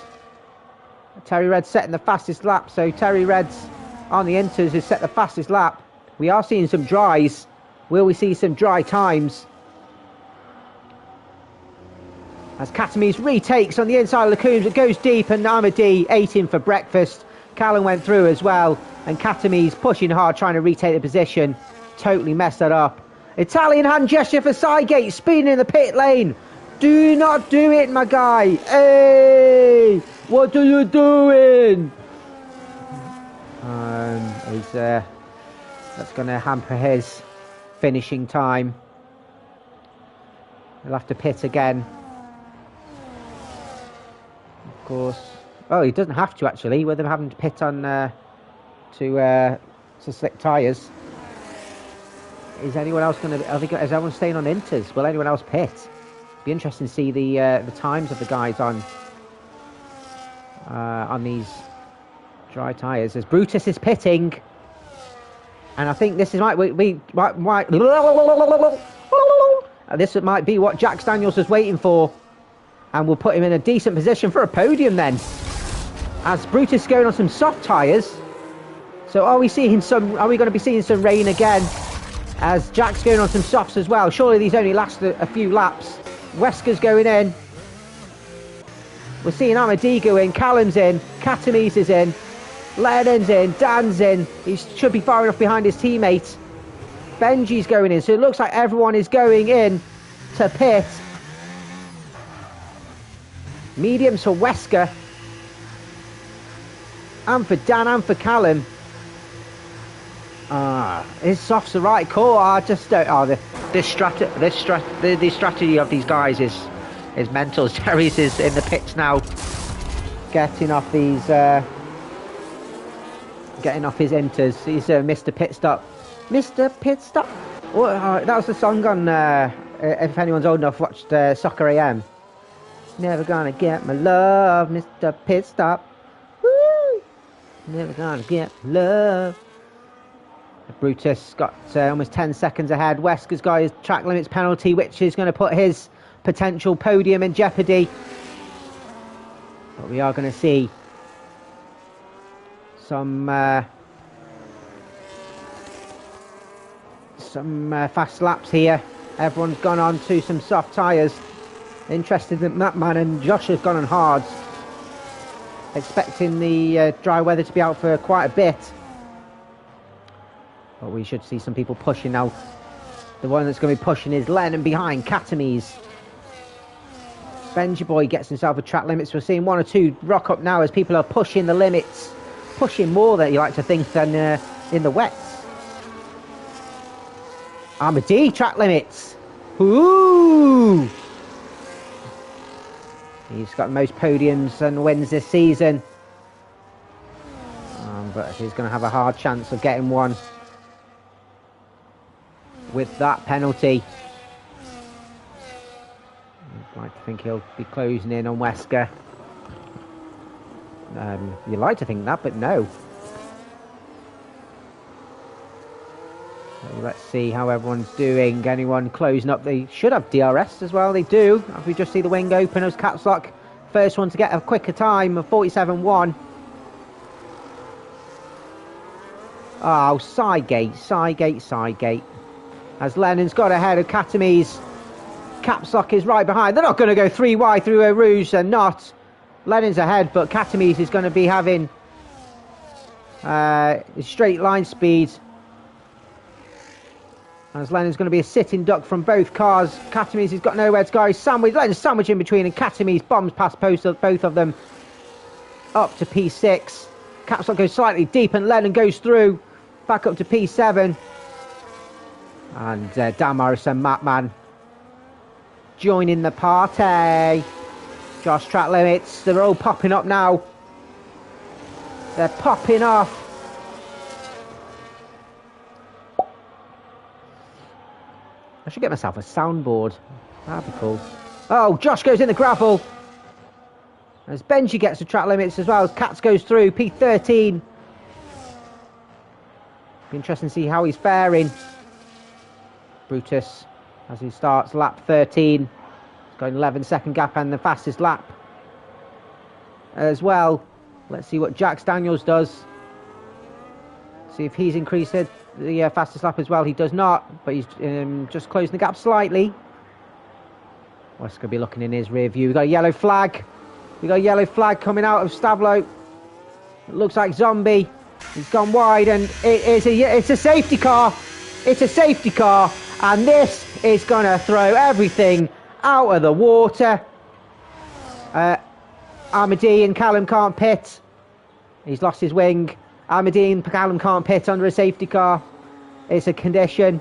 Terry Red's setting the fastest lap, so Terry Red's on the inters has set the fastest lap. We are seeing some dries. Will we see some dry times? As Katamis retakes on the inside of Lacoombs, it goes deep, and Amadi ate him for breakfast. Callum went through as well, and Katamis pushing hard, trying to retake the position. Totally messed that up. Italian hand gesture for Sygate, speeding in the pit lane. Do not do it, my guy. Hey, what are you doing? That's going to hamper his finishing time. He'll have to pit again. Of course. Oh, he doesn't have to actually, with them having to pit on to slick tyres. Is anyone else going to? Is everyone staying on inters? Will anyone else pit? Be interesting to see the times of the guys on these dry tyres. As Brutus is pitting, and I think this is this might be what Jax Daniels was waiting for, and will put him in a decent position for a podium then. As Brutus is going on some soft tyres, so are we going to be seeing some rain again? As Jack's going on some softs as well. Surely these only last a few laps. Wesker's going in. We're seeing Amadi go in. Callum's in. Katamis is in. Lennon's in. Dan's in. He should be far enough behind his teammate. Benji's going in. So it looks like everyone is going in to pit. Mediums for Wesker. And for Dan and for Callum. His softs the right call. I just don't. The strategy of these guys is His mentals. Jerry's is in the pits now, getting off these, getting off his inters. He's Mr. Pit Stop. Mr. Pit Stop. Oh, that was the song on. If anyone's old enough, watched Soccer AM. Never gonna get my love, Mr. Pit Stop. Woo! Never gonna get love. Brutus got almost 10 seconds ahead. Wesker's got his track limits penalty, which is going to put his potential podium in jeopardy. But we are going to see some fast laps here. Everyone's gone on to some soft tyres. Interested that Mattman and Josh have gone on hards. Expecting the dry weather to be out for quite a bit. But we should see some people pushing now. The one that's going to be pushing is Lennon behind Katamies. Benji Boy gets himself a track limits. We're seeing one or two rock up now as people are pushing the limits. Pushing more than you like to think than in the wets. Armadee track limits. Ooh! He's got the most podiums and wins this season. But he's going to have a hard chance of getting one with that penalty. I'd like to think he'll be closing in on Wesker. You'd like to think that, but no. So let's see how everyone's doing. Anyone closing up? They should have DRS as well. They do. If we just see the wing open as caps lock. First one to get a quicker time of 47.1. Oh, side gate. As Lennon's got ahead of Katamies. Caps lock is right behind. They're not going to go 3 wide through Eau Rouge. They're not. Lennon's ahead, but Katamies is going to be having straight line speed. As Lennon's going to be a sitting duck from both cars. Katamies has got nowhere to go. He's sandwiched. Lennon's sandwich in between, and Katamies bombs past both of them up to P6. Caps lock goes slightly deep, and Lennon goes through back up to P7. And Dan Morrison, Mattman, joining the party. Josh track limits. They're all popping up now. They're popping off. I should get myself a soundboard. That'd be cool. Oh, Josh goes in the gravel. As Benji gets the track limits as well. As Katz goes through P13. Be interesting to see how he's faring. Brutus, as he starts lap 13. He's got an 11-second gap and the fastest lap as well. Let's see what Jax Daniels does. See if he's increased it. The fastest lap as well. He does not, but he's just closing the gap slightly. What's going to be looking in his rear view? We've got a yellow flag. We've got a yellow flag coming out of Stavlo. It looks like Zombie. He's gone wide, and it's a safety car. It's a safety car, and this is going to throw everything out of the water. Armadee and Callum can't pit. He's lost his wing. Armadee and Callum can't pit under a safety car. It's a condition.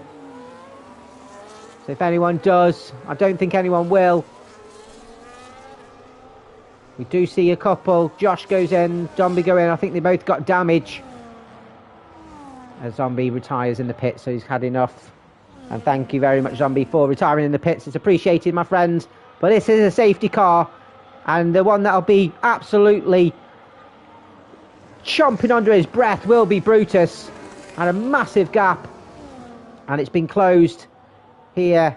So if anyone does, I don't think anyone will. We do see a couple. Josh goes in, Zombie go in. I think they both got damage. As Zombie retires in the pit, so he's had enough. And thank you very much, Zombie, for retiring in the pits. It's appreciated, my friends. But this is a safety car, and the one that'll be absolutely chomping under his breath will be Brutus. And a massive gap, and it's been closed here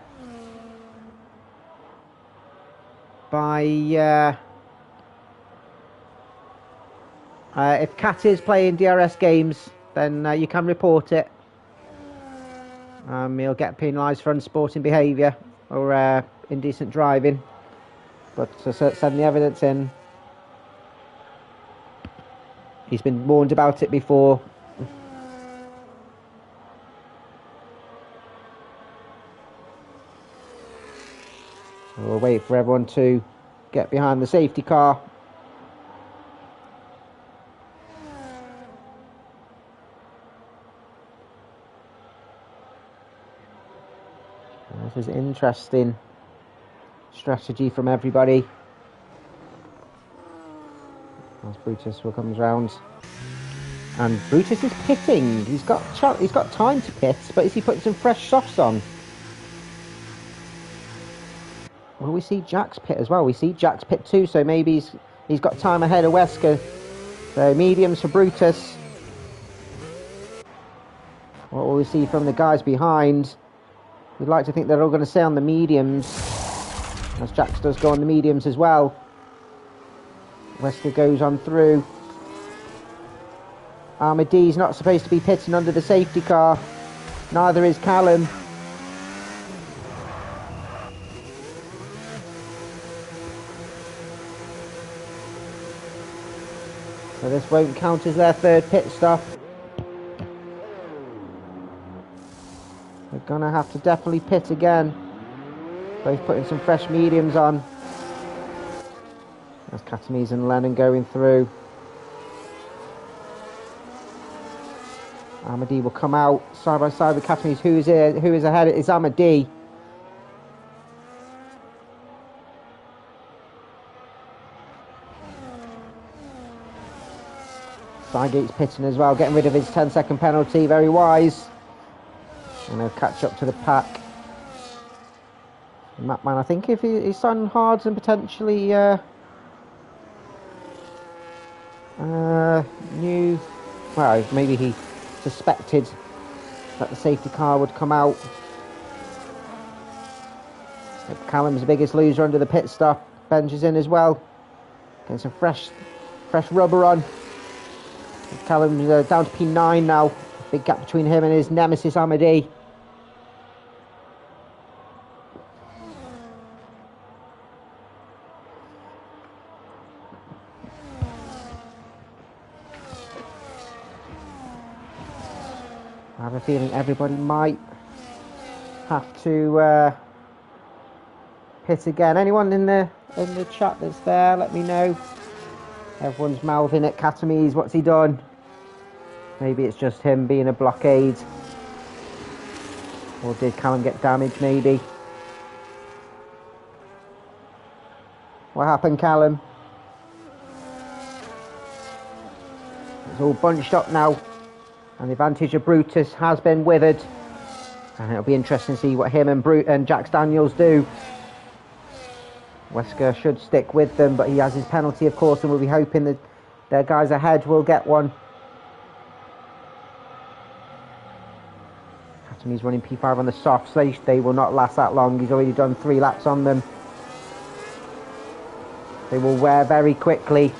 by if Cat is playing DRS games, then you can report it. He'll get penalised for unsporting behaviour or indecent driving, but send the evidence in. He's been warned about it before. We'll wait for everyone to get behind the safety car. This is interesting. strategy from everybody. As Brutus comes round, and Brutus is pitting. He's got time to pit, but is he putting some fresh softs on? Well, we see Jack's pit as well. We see Jack's pit too, so maybe he's got time ahead of Wesker. So mediums for Brutus. What will we see from the guys behind? We'd like to think they're all going to stay on the mediums, as Jax does go on the mediums as well. Wesker goes on through. Armadi's not supposed to be pitting under the safety car. Neither is Callum. So this won't count as their third pit stop. They're going to have to definitely pit again. Both putting some fresh mediums on. There's Katamise and Lennon going through. Amadi will come out side by side with Katamise. Who is ahead? It's Amadi. Sidegate's pitting as well, getting rid of his 10-second penalty. Very wise. And they'll catch up to the pack. Mapman, I think if he's on hards and potentially knew, well, maybe he suspected that the safety car would come out. Callum's the biggest loser under the pit stop. Benj is in as well, getting some fresh rubber on. Callum's down to P9 now. Big gap between him and his nemesis Amadi. I have a feeling everybody might have to pit again. Anyone in the chat that's there, let me know. Everyone's mouthing at Katamise. What's he done? Maybe it's just him being a blockade. Or did Callum get damaged, maybe? What happened, Callum? It's all bunched up now. And the advantage of Brutus has been withered. And it'll be interesting to see what him and Jax Daniels do. Wesker should stick with them, but he has his penalty, of course, and we'll be hoping that their guys ahead will get one. He's running P5 on the softs. They will not last that long. He's already done 3 laps on them. They will wear very quickly.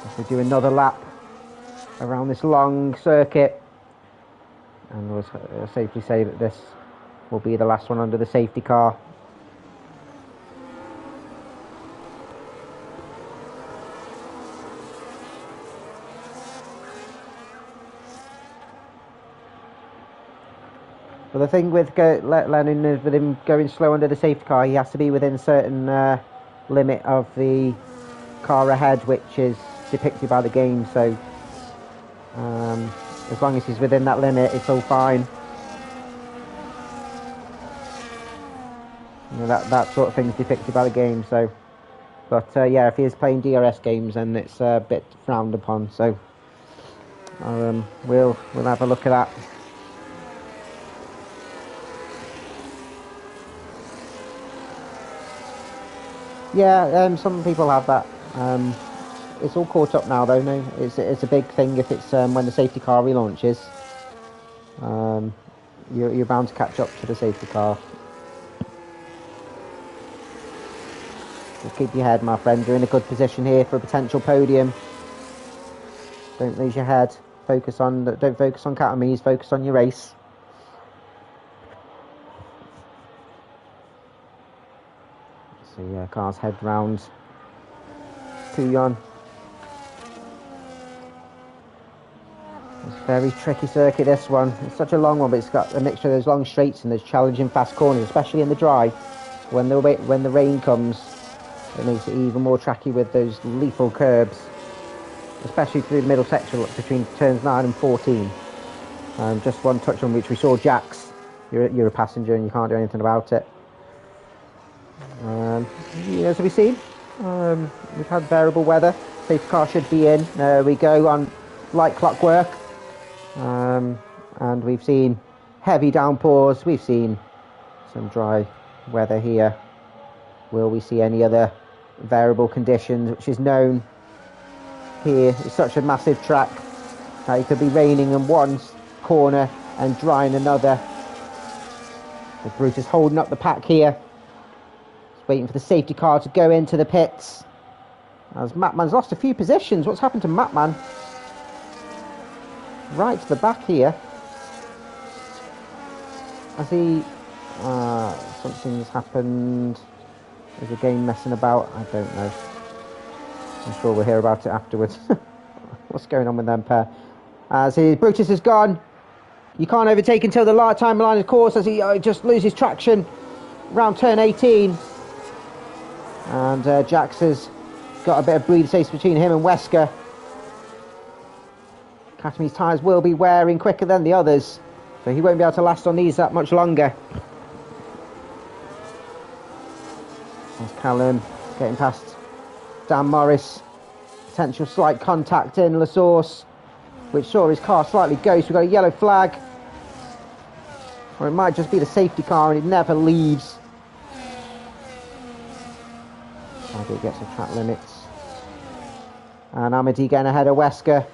If we do another lap around this long circuit, and we'll safely say that this will be the last one under the safety car. But the thing with Lennon is, with him going slow under the safety car, he has to be within a certain limit of the car ahead, which is depicted by the game. So as long as he's within that limit, it's all fine. You know, that sort of thing is depicted by the game. So, but yeah, if he is playing DRS games, then it's a bit frowned upon. So we'll have a look at that. Yeah, some people have that. It's all caught up now, though. No, it's a big thing if it's when the safety car relaunches. You're bound to catch up to the safety car. Just keep your head, my friend. You're in a good position here for a potential podium. Don't lose your head. Don't focus on Katamise. Focus on your race. So yeah, cars head round Pouillon. It's a very tricky circuit, this one. It's such a long one, but it's got a mixture of those long straights and those challenging fast corners, especially in the dry. When the rain comes, it makes it even more tracky with those lethal curbs, especially through the middle section between turns 9 and 14. Just one touch on which we saw Jax. You're a passenger and you can't do anything about it. As we've seen, we've had variable weather. Safety car should be in. There we go, on like clockwork. And we've seen heavy downpours. We've seen some dry weather here. Will we see any other variable conditions, which is known here? It's such a massive track that it could be raining in one corner and dry in another. So Brutus holding up the pack here. Just waiting for the safety car to go into the pits. As Mapman's lost a few positions. What's happened to Mapman? Right to the back here. As he... something's happened. Is the game messing about? I don't know. I'm sure we'll hear about it afterwards. What's going on with them pair? As Brutus is gone. You can't overtake until the time line of course, as he just loses traction around turn 18. And Jax has got a bit of breather space between him and Wesker. Katami's tyres will be wearing quicker than the others, so he won't be able to last on these that much longer. There's Callum getting past Dan Morris. Potential slight contact in La Source, which saw his car slightly ghost. We've got a yellow flag. Or it might just be the safety car and it never leaves. Maybe it gets the track limits. And Amity getting ahead of Wesker.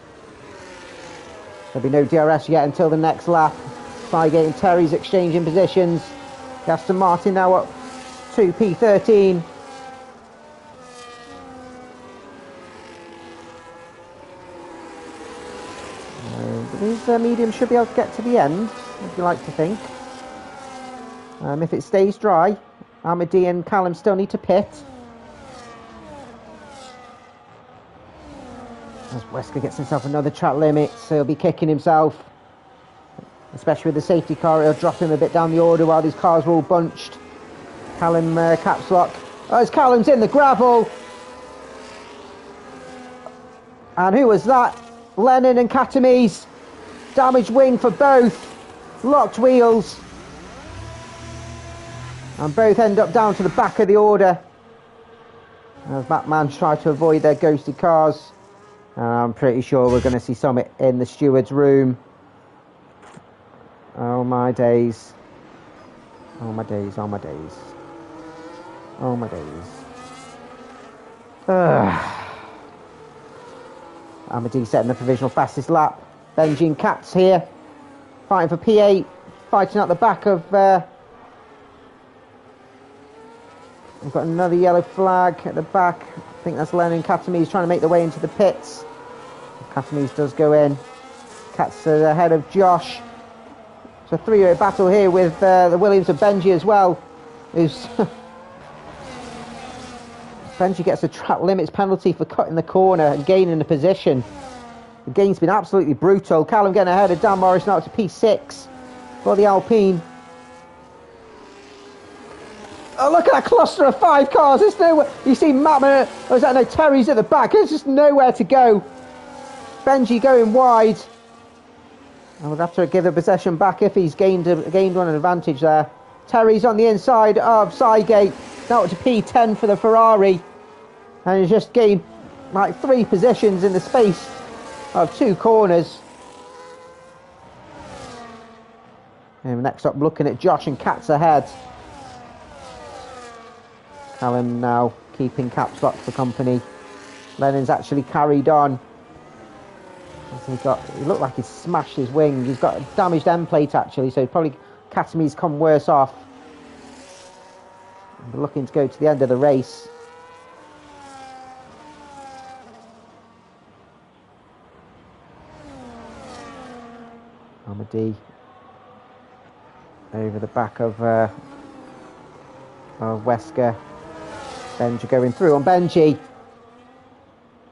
There'll be no DRS yet until the next lap. Spygate and Terry's exchanging positions. Aston Martin now up to P13. These mediums should be able to get to the end, if you like to think. If it stays dry, Amity and Callum still need to pit. As Wesker gets himself another track limit, so he'll be kicking himself. Especially with the safety car, it'll drop him a bit down the order while these cars are all bunched. Callum caps lock. Oh, as Callum's in the gravel. And who was that? Lennon and Katamis. Damaged wing for both. Locked wheels. And both end up down to the back of the order. As Batman try to avoid their ghosted cars. I'm pretty sure we're going to see some in the steward's room. Oh my days. Oh my days, oh my days. Oh my days. Amity setting the provisional fastest lap. Benji and Katz here. Fighting for P8. Fighting at the back of... we've got another yellow flag at the back. I think that's Lennon and Katamis trying to make their way into the pits. Katamis does go in. Katz ahead of Josh. It's a three-way battle here with the Williams of Benji as well. Who's Benji gets a track limits penalty for cutting the corner and gaining the position. The game's been absolutely brutal. Callum getting ahead of Dan Morris now to P6 for the Alpine. Oh, look at that cluster of 5 cars. There's nowhere. You see Mattman, or is that no, Terry's at the back. There's just nowhere to go. Benji going wide. And we'll have to give the possession back if he's gained on an advantage there. Terry's on the inside of Cygate. Now to P10 for the Ferrari. And he's just gained like 3 positions in the space of 2 corners. And next up, looking at Josh and Katz ahead. Callum now keeping caps locked for company. Lennon's actually carried on. He looked like he's smashed his wing. He's got a damaged end plate actually, so probably Katami's come worse off. We're looking to go to the end of the race. Amity over the back of Wesker. Benji going through on Benji.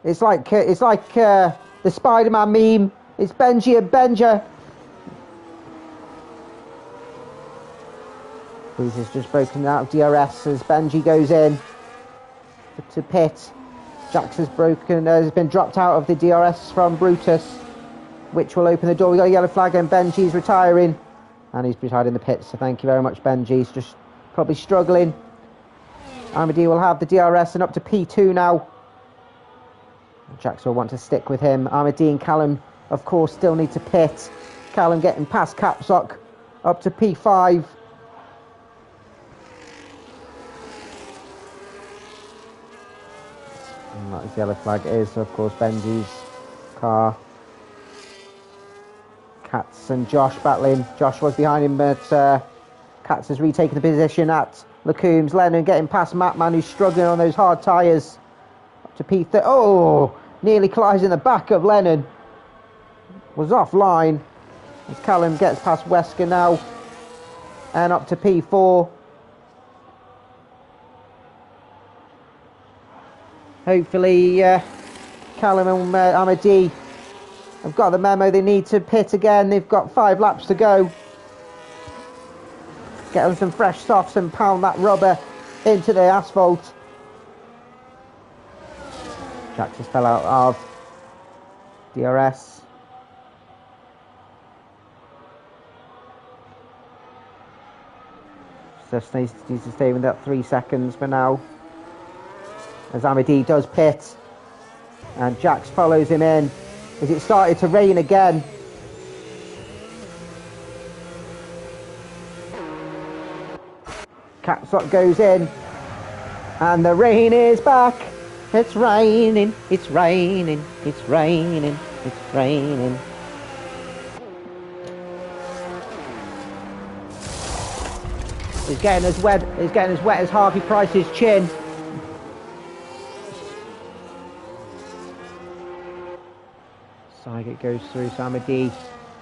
It's like the Spider-Man meme. It's Benji and Benja. Bruce has just broken out of DRS as Benji goes in to pit. Jax has been dropped out of the DRS from Brutus, which will open the door. We got a yellow flag and Benji's retiring, and he's retired in the pits. So thank you very much, Benji. He's just probably struggling Amadi will have the DRS and up to P2 now. Jax will want to stick with him. Amadi and Callum, of course, still need to pit. Callum getting past Capsock up to P5. And that is the yellow flag is, of course, Benji's car. Katz and Josh battling. Josh was behind him, but Katz has retaken the position at Lacoombs. Lennon getting past Matman, who's struggling on those hard tyres. Up to P3. Oh! Nearly collides in the back of Lennon. Was offline. As Callum gets past Wesker now. And up to P4. Hopefully, Callum and Amadi have got the memo. They need to pit again. They've got 5 laps to go. Get them some fresh softs and pound that rubber into the asphalt. Jax just fell out of DRS. Just needs to stay with that 3 seconds for now. As Amadi does pit. And Jax follows him in. As it started to rain again. Capsock goes in. And the rain is back. It's raining, it's raining, it's raining, it's raining. He's getting as wet as Harvey Price's chin. Sygate goes through, Samadi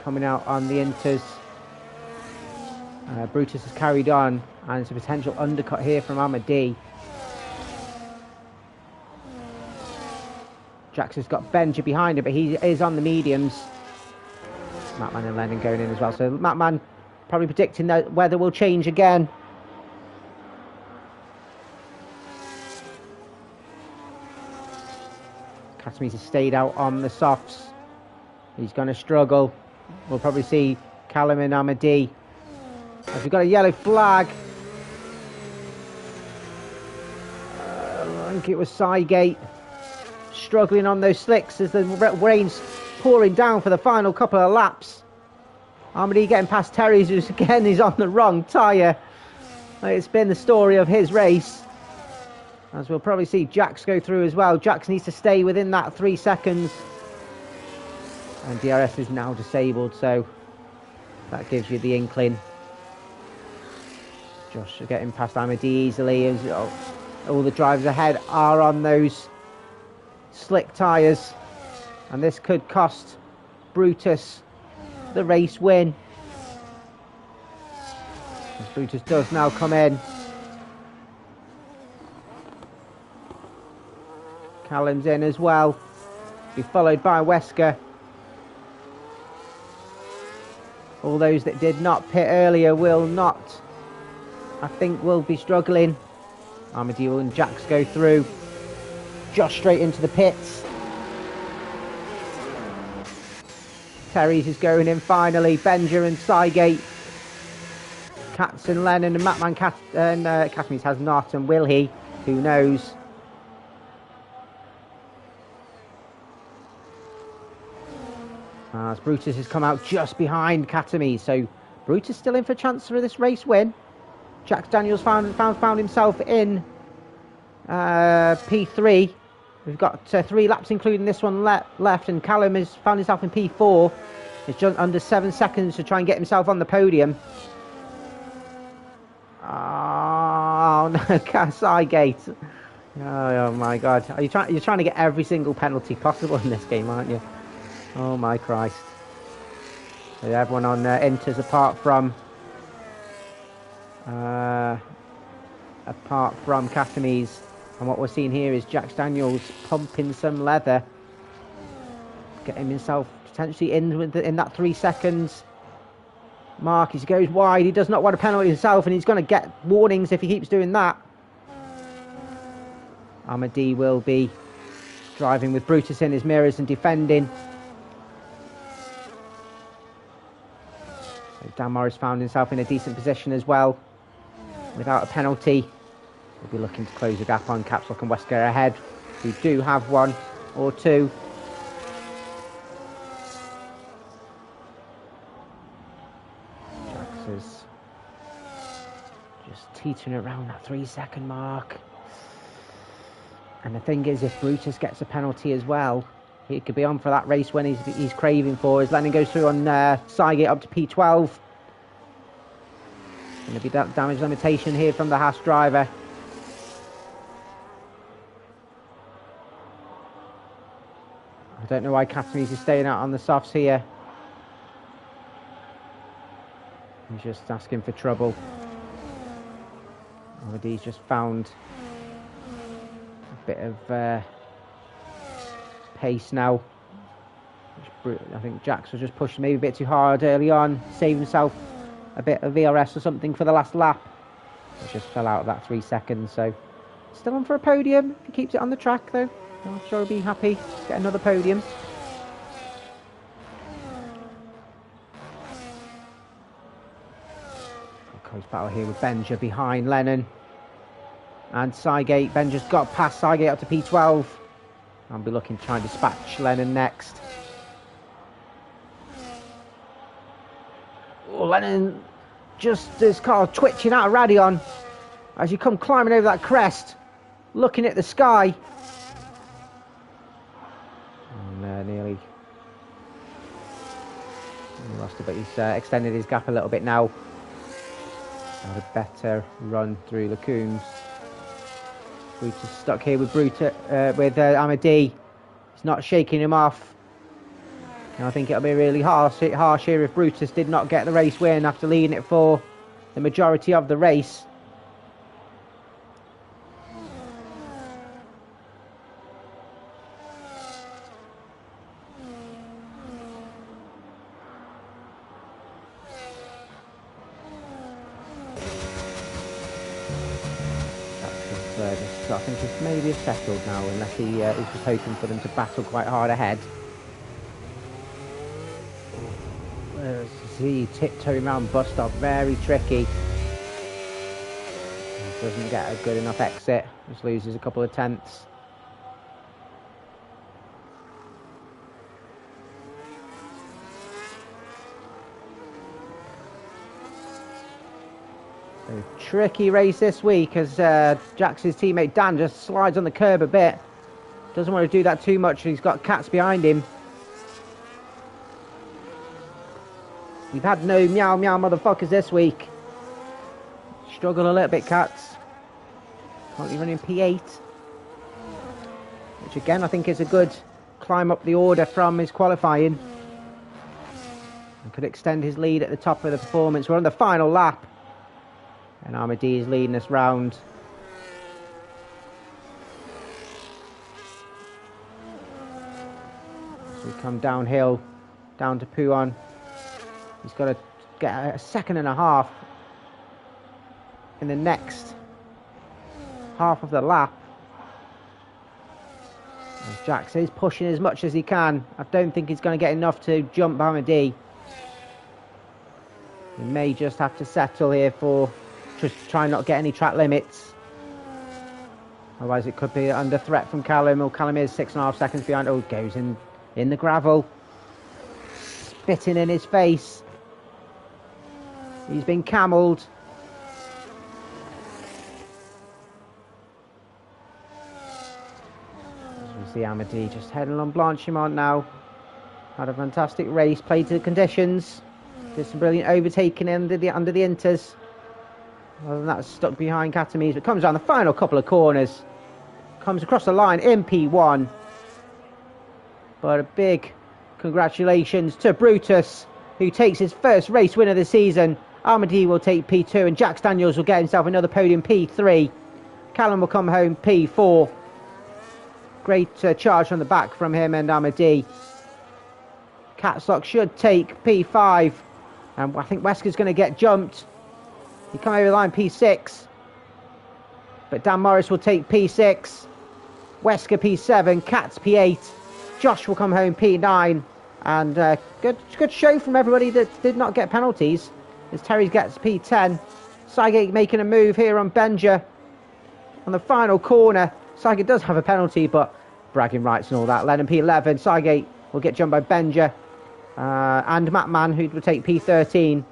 coming out on the inters. Brutus has carried on, and it's a potential undercut here from Amadi. Jax has got Benja behind him, but he is on the mediums. Matman and Lennon going in as well. So Matman probably predicting that weather will change again. Casimir has stayed out on the softs. He's going to struggle. We'll probably see Callum and Amadi. As we've got a yellow flag. I think it was Sygate. Struggling on those slicks as the rain's pouring down for the final couple of laps. Amadi getting past Terry's, who's again is on the wrong tyre. It's been the story of his race. As we'll probably see Jax go through as well. Jax needs to stay within that 3 seconds. And DRS is now disabled, so that gives you the inkling. Josh getting past Amadi easily. As all the drivers ahead are on those slick tyres, and this could cost Brutus the race win. As Brutus does now come in. Callum's in as well, be followed by Wesker. All those that did not pit earlier will not, I think, will be struggling. Armadillo and Jax go through. Josh straight into the pits. Terry's is going in finally. Benja and Sygate. Katz and Lennon and Matman and Casimir has not, and will he? Who knows? As Brutus has come out just behind Catamese, so Brutus still in for a chance for this race win. Jax Daniels found himself in P3. We've got 3 laps, including this one left, and Callum has found himself in P4. It's just under 7 seconds to try and get himself on the podium. Oh no, Sygate. Oh my God! You're trying to get every single penalty possible in this game, aren't you? Oh my Christ! So everyone on inters apart from Catamese. And what we're seeing here is Jax Daniels pumping some leather, getting himself potentially in that 3 seconds mark. He goes wide. He does not want a penalty himself, and he's going to get warnings if he keeps doing that. Amadi will be driving with Brutus in his mirrors and defending. So Dan Morris found himself in a decent position as well, without a penalty. We'll be looking to close the gap on Caps Lock and Wesker ahead. We do have one or two. Jax is just teetering around that 3-second mark. And the thing is, if Brutus gets a penalty as well, he could be on for that race when he's craving for. As Lennon goes through on Cygate up to P12. Going to be that damage limitation here from the Haas driver. I don't know why Catamese is staying out on the softs here. He's just asking for trouble. He's just found a bit of pace now. I think Jax was just pushing maybe a bit too hard early on, saved himself a bit of VRS or something for the last lap. He just fell out of that 3 seconds, so still on for a podium if he keeps it on the track though. I'm sure he'll be happy to get another podium. Close battle here with Benja behind Lennon and Cygate. Benja's got past Cygate up to P12. I'll be looking to try and dispatch Lennon next. Oh, Lennon just his car twitching out of Radion as you come climbing over that crest, looking at the sky. And nearly lost it, but he's extended his gap a little bit now. Had a better run through the Coons. Brutus stuck here with Amadi. He's not shaking him off. And I think it'll be really harsh here if Brutus did not get the race win after leading it for the majority of the race. So I think he's maybe settled now, unless he is just hoping for them to battle quite hard ahead. See, tiptoeing around bus stop, very tricky. Doesn't get a good enough exit, just loses a couple of tenths. A tricky race this week as Jax's teammate Dan just slides on the curb a bit. Doesn't want to do that too much, he's got Cats behind him. We've had no meow meow motherfuckers this week. Struggle a little bit, Cats. Currently running P8. Which again I think is a good climb up the order from his qualifying. And could extend his lead at the top of the performance. We're on the final lap. And Amadi is leading us round. So we come downhill, down to Puon. He's got to get a second and a half in the next half of the lap. As Jax is pushing as much as he can. I don't think he's going to get enough to jump Amadi. He may just have to settle here for just try not to get any track limits. Otherwise it could be under threat from Callum. Or Callum is 6.5 seconds behind. Oh, goes in the gravel. Spitting in his face. He's been camelled. As we see Amadi just heading on Blanchimont now. Had a fantastic race, played to the conditions. Did some brilliant overtaking under the inters. Other than that, stuck behind Catamese, but comes down the final couple of corners. Comes across the line in P1. But a big congratulations to Brutus, who takes his first race win of the season. Amadi will take P2 and Jax Daniels will get himself another podium P3. Callum will come home P4. Great charge from the back from him and Amadi. Catslock should take P5. And I think Wesker's going to get jumped. He come over the line P6. But Dan Morris will take P6. Wesker P7. Cats P8. Josh will come home P9. And good show from everybody that did not get penalties. As Terry gets P10. Cygate making a move here on Benja. on the final corner. Sygate does have a penalty, but bragging rights and all that. Lennon P11. Sygate will get jumped by Benja and Matt Mann, who will take P13.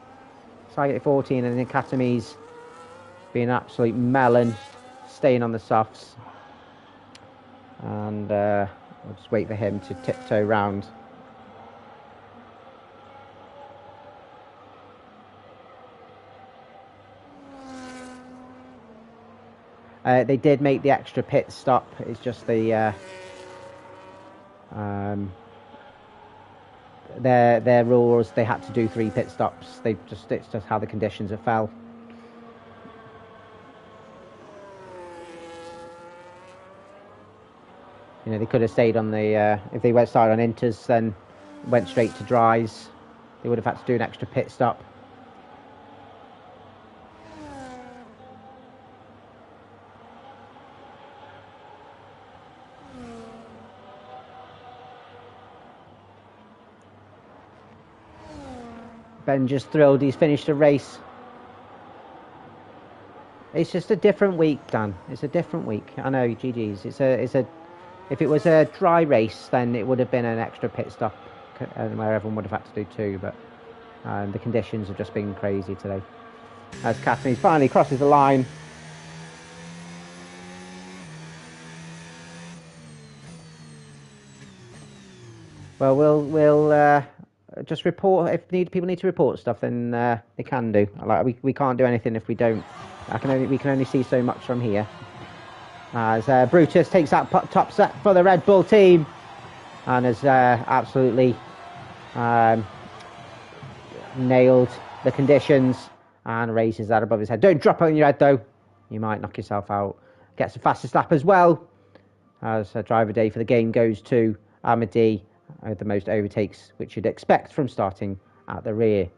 Sygate 14, and the Academy's being an absolute melon, staying on the softs. And we'll just wait for him to tiptoe round. They did make the extra pit stop. It's just the their rules. They had to do 3 pit stops. It's just how the conditions have fell. You know, they could have stayed on the if they started on inters, then went straight to dries. They would have had to do an extra pit stop. Ben just thrilled he's finished the race. It's just a different week, Dan. It's a different week. I know, GG's. If it was a dry race, then it would have been an extra pit stop, where everyone would have had to do 2. But the conditions have just been crazy today. As Catanese finally crosses the line. Well, we'll just report if people need to report stuff, then they can do. Like we can't do anything if we don't. We can only see so much from here. As Brutus takes that top set for the Red Bull team, and has absolutely nailed the conditions and raises that above his head. Don't drop it on your head though, you might knock yourself out. Gets the fastest lap as well, as driver day for the game goes to Amadi. The most overtakes, which you'd expect from starting at the rear.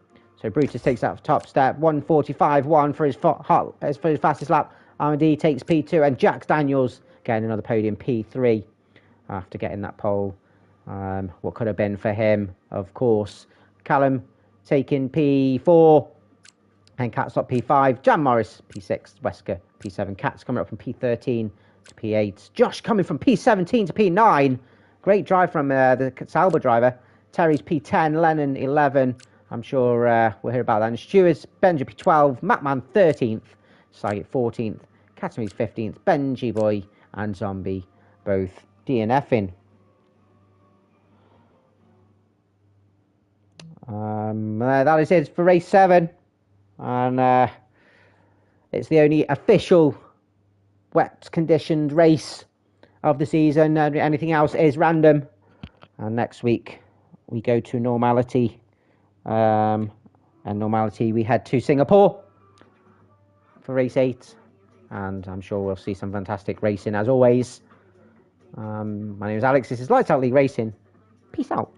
So Brutus takes that top step, 1:45.1 for his fastest lap. Amadi takes P2, and Jax Daniels getting another podium, P3, after getting that pole. What could have been for him, of course. Callum taking P4, and Catstop P5. Jan Morris P6, Wesker P7. Cat's coming up from P13 to P8. Josh coming from P17 to P9. Great drive from the Sauber driver. Terry's P10, Lennon 11. I'm sure we'll hear about that. And Stewart's Benji P12, Matman 13th, Sygate 14th, Catamese 15th, Benji Boy and Zombie both DNFing. That is it for race 7. And it's the only official wet conditioned race of the season. Anything else is random. And next week we go to normality. And normality we head to Singapore for race 8. And I'm sure we'll see some fantastic racing as always. My name is Alex. This is Lights Out League Racing. Peace out.